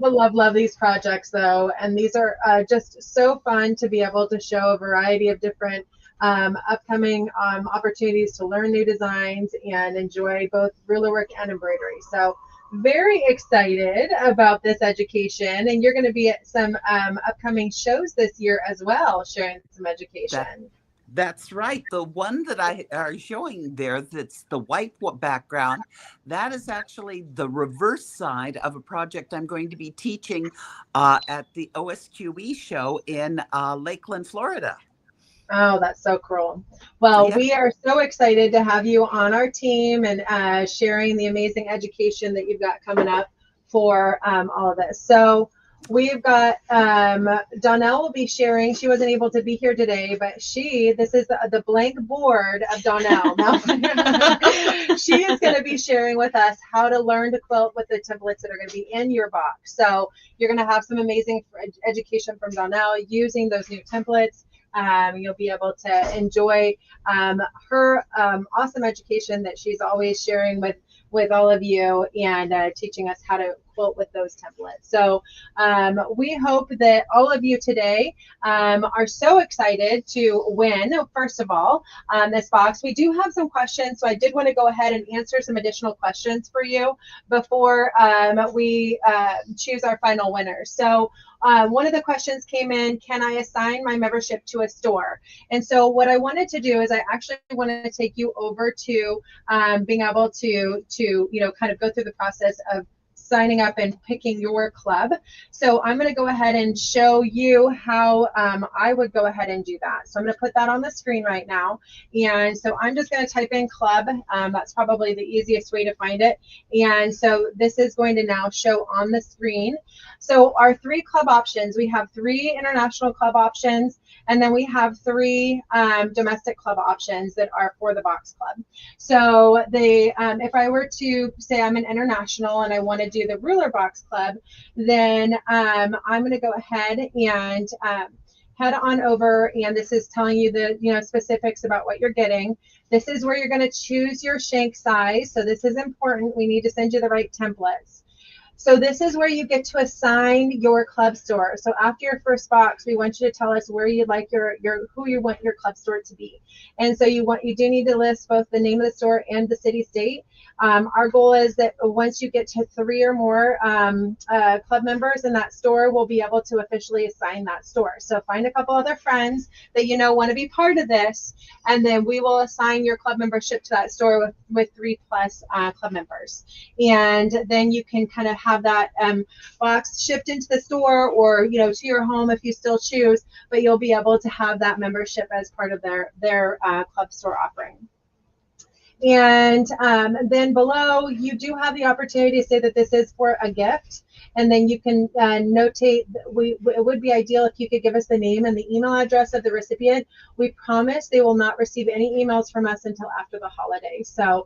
love these projects, though. And these are just so fun to be able to show a variety of different upcoming opportunities to learn new designs and enjoy both ruler work and embroidery. So very excited about this education. And you're going to be at some upcoming shows this year as well, sharing some education. That's right. The one that I are showing there, that's the white background, that is actually the reverse side of a project I'm going to be teaching at the OSQE show in Lakeland, Florida. Oh, that's so cool. Well, Yeah. we are so excited to have you on our team and sharing the amazing education that you've got coming up for all of this. So we've got Donnell will be sharing. She wasn't able to be here today, but this is the blank board of Donnell. Now, she is going to be sharing with us how to learn to quilt with the templates that are going to be in your box. So you're going to have some amazing education from Donnell using those new templates. You'll be able to enjoy her awesome education that she's always sharing with all of you, and teaching us how to quilt with those templates. So we hope that all of you today are so excited to win, first of all, this box. We do have some questions, so I did want to go ahead and answer some additional questions for you before we choose our final winner. So one of the questions came in, can I assign my membership to a store? And so what I wanted to do is I actually wanted to take you over to being able to kind of go through the process of signing up and picking your club. So I'm going to go ahead and show you how I would go ahead and do that. So I'm going to put that on the screen right now. And so I'm just going to type in club. That's probably the easiest way to find it. And so this is going to now show on the screen. So our 3 club options, we have 3 international club options, and then we have 3 domestic club options that are for the box club. So if I were to say I'm an international and I want to do the ruler box club, then I'm going to go ahead and head on over, and this is telling you the specifics about what you're getting. This is where you're going to choose your shank size. So this is important. We need to send you the right templates. So this is where you get to assign your club store. So after your first box, we want you to tell us where you'd like who you want your club store to be. And so you do need to list both the name of the store and the city state. Our goal is that once you get to 3 or more club members in that store, we'll be able to officially assign that store. So find a couple other friends that want to be part of this, and then we will assign your club membership to that store with 3+ club members. And then you can kind of have that box shipped into the store or to your home if you still choose, but you'll be able to have that membership as part of their club store offering. And then below, you do have the opportunity to say that this is for a gift, and then you can notate. It would be ideal if you could give us the name and the email address of the recipient. We promise they will not receive any emails from us until after the holidays. So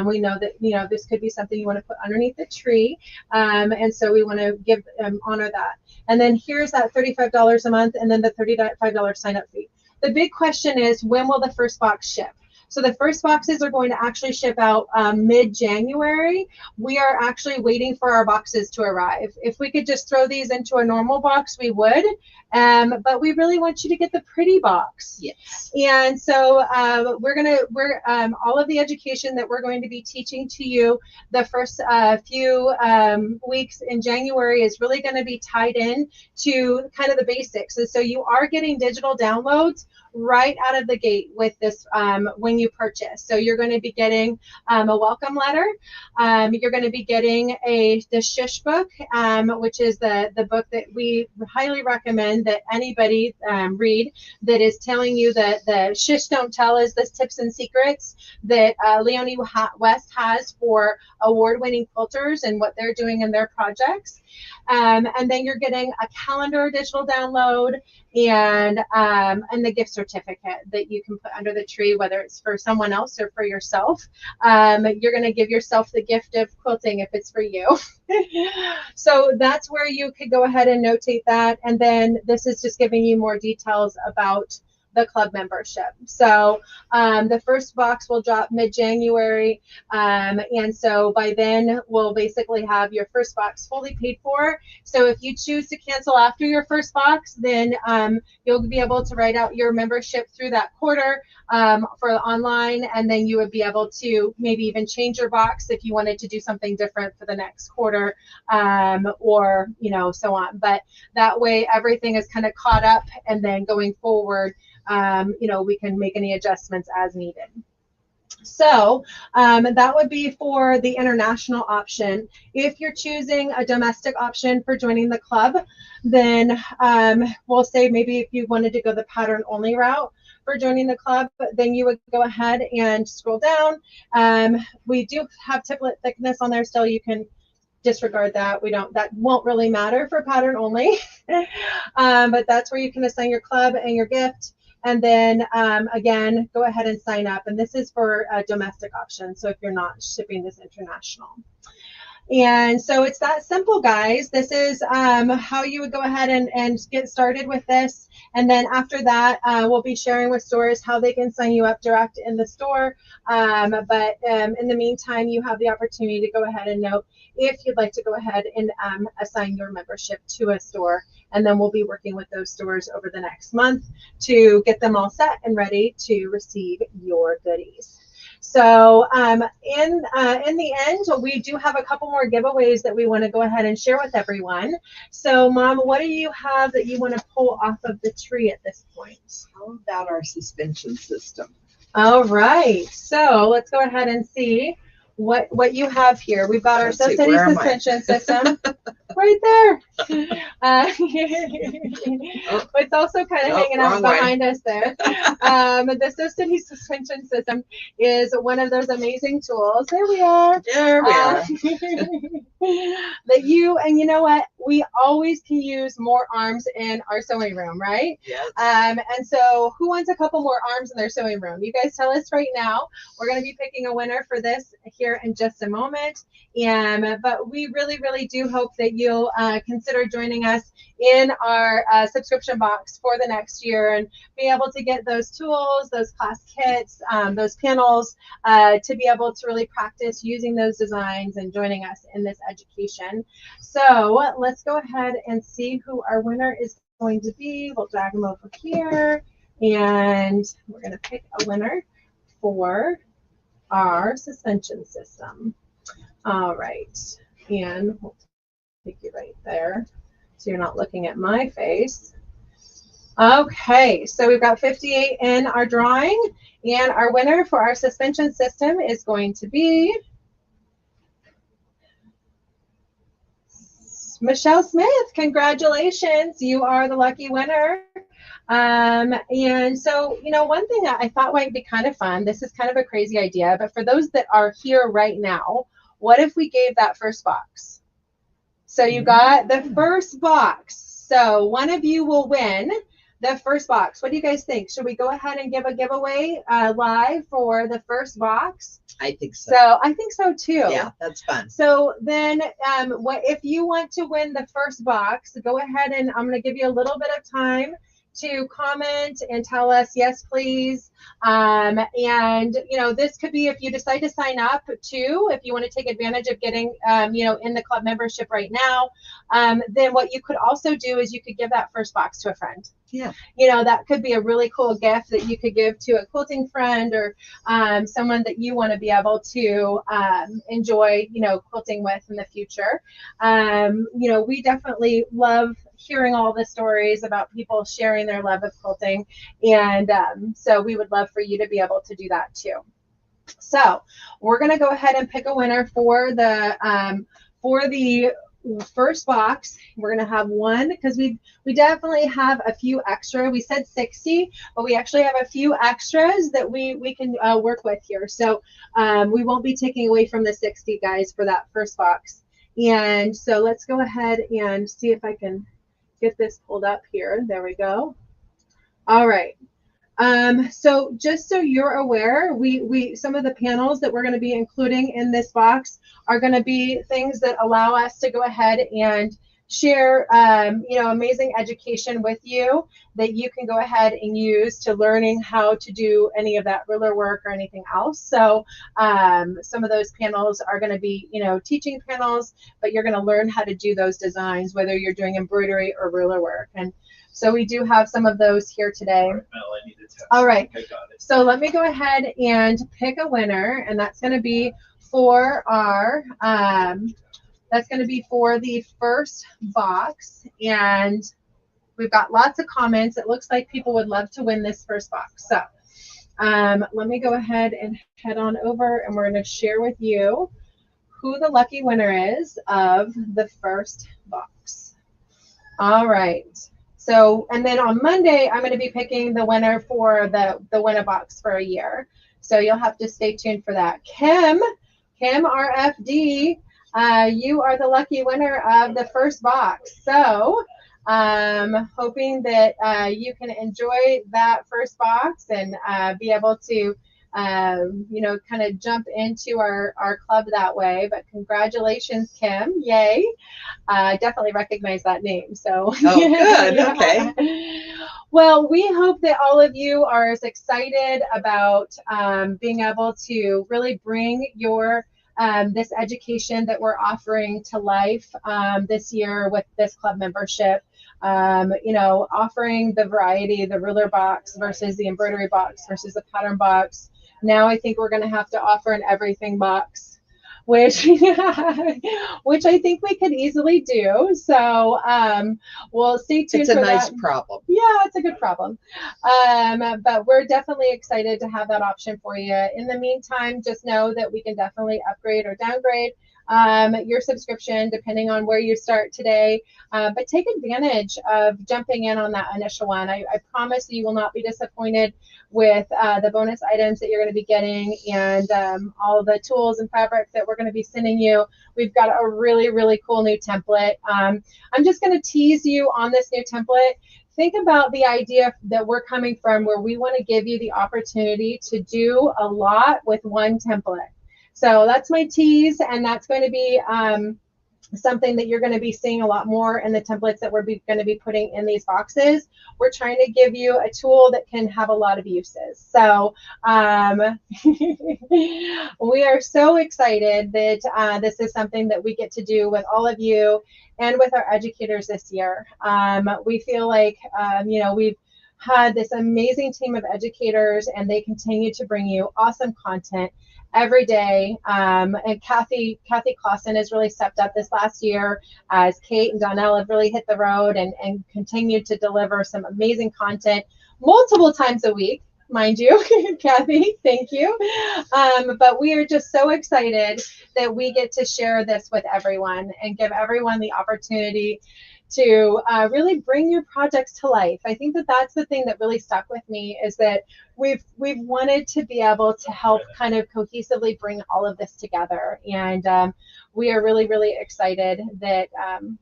we know that this could be something you want to put underneath the tree, and so we want to honor that. And then here's that $35 a month, and then the $35 sign up fee. The big question is, when will the first box ship? So the first boxes are going to actually ship out mid-January. We are actually waiting for our boxes to arrive. If we could just throw these into a normal box, we would. But we really want you to get the pretty box. Yes. And so we're all of the education that we're going to be teaching to you the first few weeks in January is really going to be tied in to kind of the basics. And so you are getting digital downloads right out of the gate with this when you purchase. So you're going to be getting a welcome letter. You're going to be getting the Shush book, which is the book that we highly recommend that anybody read, that is telling you that the Shush Don't Tell is the tips and secrets that Leonie West has for award-winning quilters and what they're doing in their projects. And then you're getting a calendar digital download and the gift certificate that you can put under the tree, whether it's for someone else or for yourself. You're going to give yourself the gift of quilting if it's for you. So that's where you could go ahead and notate that. And then this is just giving you more details about the club membership. So the first box will drop mid-January, and so by then we'll basically have your first box fully paid for. So if you choose to cancel after your first box, then you'll be able to write out your membership through that quarter for online, and then you would be able to maybe even change your box if you wanted to do something different for the next quarter, or so on. But that way everything is kind of caught up, and then going forward we can make any adjustments as needed. So that would be for the international option. If you're choosing a domestic option for joining the club, then we'll say maybe if you wanted to go the pattern only route for joining the club, then you would go ahead and scroll down. We do have template thickness on there still. You can disregard that. That won't really matter for pattern only. But that's where you can assign your club and your gift. And then again, go ahead and sign up. And this is for a domestic option. So if you're not shipping this international. And so it's that simple, guys. This is how you would go ahead and get started with this. And then after that, we'll be sharing with stores how they can sign you up direct in the store. But in the meantime, you have the opportunity to go ahead and note if you'd like to go ahead and assign your membership to a store. And then we'll be working with those stores over the next month to get them all set and ready to receive your goodies. So in the end, we do have a couple more giveaways that we want to go ahead and share with everyone. So Mom, what do you have that you want to pull off of the tree at this point? How about our suspension system? All right, so let's go ahead and see what you have here. We've got our Let's see, subsidy where am I? suspension system right there. It's also kind of Nope, hanging out wrong way. behind us there. The subsidy suspension system is one of those amazing tools. There we are. There we are. That you know what? We always can use more arms in our sewing room, right? Yes. And so who wants a couple more arms in their sewing room? You guys tell us right now. We're going to be picking a winner for this here in just a moment. But we really, really do hope that you'll consider joining us in our subscription box for the next year and be able to get those tools, those class kits, those panels to be able to really practice using those designs and joining us in this education. So let's go ahead and see who our winner is going to be. We'll drag them over here and we're going to pick a winner for our suspension system. All right, and we'll take you right there so you're not looking at my face. Okay, so we've got 58 in our drawing, and our winner for our suspension system is going to be Michelle Smith. Congratulations, you are the lucky winner. And so, you know, one thing that I thought might be kind of fun, this is kind of a crazy idea, but for those that are here right now, what if we gave that first box? So you got the first box. So one of you will win the first box. What do you guys think? Should we go ahead and give a giveaway live for the first box? I think so. So I think so too. Yeah, that's fun. So then what if you want to win the first box, go ahead and I'm going to give you a little bit of time to comment and tell us yes please, and you know, this could be if you decide to sign up too, if you want to take advantage of getting you know, in the club membership right now, then what you could also do is you could give that first box to a friend. Yeah, you know, that could be a really cool gift that you could give to a quilting friend or someone that you want to be able to enjoy, you know, quilting with in the future. You know, we definitely love hearing all the stories about people sharing their love of quilting, and so we would love for you to be able to do that too. So we're going to go ahead and pick a winner for the first box. We're going to have one because we definitely have a few extra. We said 60, but we actually have a few extras that we can work with here. So we won't be taking away from the 60 guys for that first box. And so let's go ahead and see if I can get this pulled up here. There we go. All right. So just so you're aware, we some of the panels that we're going to be including in this box are going to be things that allow us to go ahead and share, you know, amazing education with you that you can go ahead and use to learning how to do any of that ruler work or anything else. So some of those panels are going to be, you know, teaching panels, but you're going to learn how to do those designs, whether you're doing embroidery or ruler work. And so we do have some of those here today. All right, so let me go ahead and pick a winner, and that's going to be for our that's going to be for the first box. And we've got lots of comments. It looks like people would love to win this first box. So let me go ahead and head on over, and we're going to share with you who the lucky winner is of the first box. All right. So, and then on Monday, I'm going to be picking the winner for the winner box for a year. So you'll have to stay tuned for that. Kim RFD, you are the lucky winner of the first box. So hoping that you can enjoy that first box and be able to you know, kind of jump into our club that way. But congratulations, Kim. Yay. I definitely recognize that name. So, Oh, good. yeah. Okay. Well, we hope that all of you are as excited about being able to really bring your this education that we're offering to life this year with this club membership. You know, offering the variety, the ruler box versus the embroidery box versus the pattern box. Now I think we're going to have to offer an everything box, which which I think we could easily do. So we'll stay tuned It's a for nice that. problem. Yeah, it's a good problem. But we're definitely excited to have that option for you. In the meantime, just know that we can definitely upgrade or downgrade your subscription depending on where you start today. But take advantage of jumping in on that initial one. I promise you will not be disappointed with the bonus items that you're going to be getting and all the tools and fabrics that we're going to be sending you. We've got a really, really cool new template. I'm just going to tease you on this new template. Think about the idea that we're coming from where we want to give you the opportunity to do a lot with one template. So that's my tease, and that's going to be something that you're going to be seeing a lot more in the templates that we're going to be putting in these boxes. We're trying to give you a tool that can have a lot of uses. So we are so excited that this is something that we get to do with all of you and with our educators this year. We feel like, you know, we've had this amazing team of educators and they continue to bring you awesome content every day. And Kathy Clausen has really stepped up this last year as Kate and Donnell have really hit the road and continued to deliver some amazing content multiple times a week, mind you. Kathy, thank you. But we are just so excited that we get to share this with everyone and give everyone the opportunity to really bring your projects to life. I think that that's the thing that really stuck with me is that we've wanted to be able to help kind of cohesively bring all of this together, and we are really, really excited that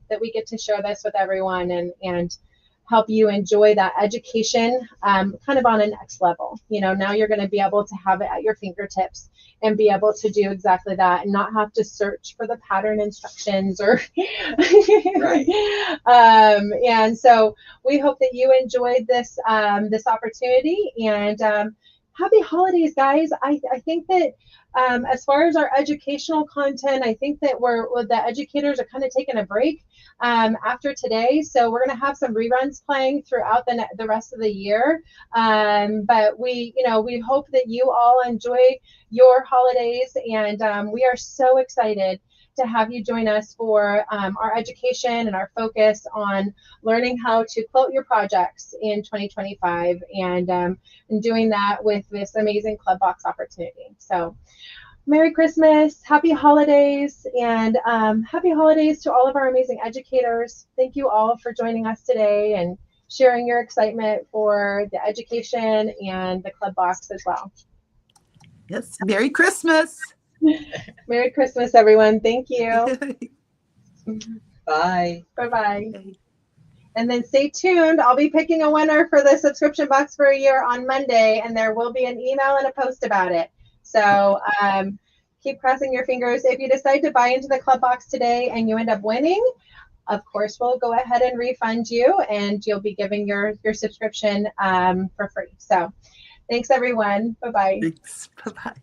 that we get to share this with everyone and help you enjoy that education kind of on a next level. You know, now you're going to be able to have it at your fingertips and be able to do exactly that and not have to search for the pattern instructions or Right. And so we hope that you enjoyed this this opportunity, and happy holidays, guys. I think that as far as our educational content, I think that the educators are kind of taking a break after today, so we're going to have some reruns playing throughout the rest of the year. But we hope that you all enjoy your holidays, and we are so excited to have you join us for our education and our focus on learning how to quote your projects in 2025, and doing that with this amazing Club Box opportunity. So Merry Christmas, Happy Holidays, and Happy Holidays to all of our amazing educators. Thank you all for joining us today and sharing your excitement for the education and the Club Box as well. Yes, Merry Christmas. Merry Christmas, everyone. Thank you. Bye. Bye-bye. And then stay tuned. I'll be picking a winner for the subscription box for a year on Monday, and there will be an email and a post about it. So keep crossing your fingers. If you decide to buy into the Club Box today and you end up winning, of course, we'll go ahead and refund you, and you'll be giving your subscription for free. So thanks, everyone. Bye-bye. Thanks. Bye-bye.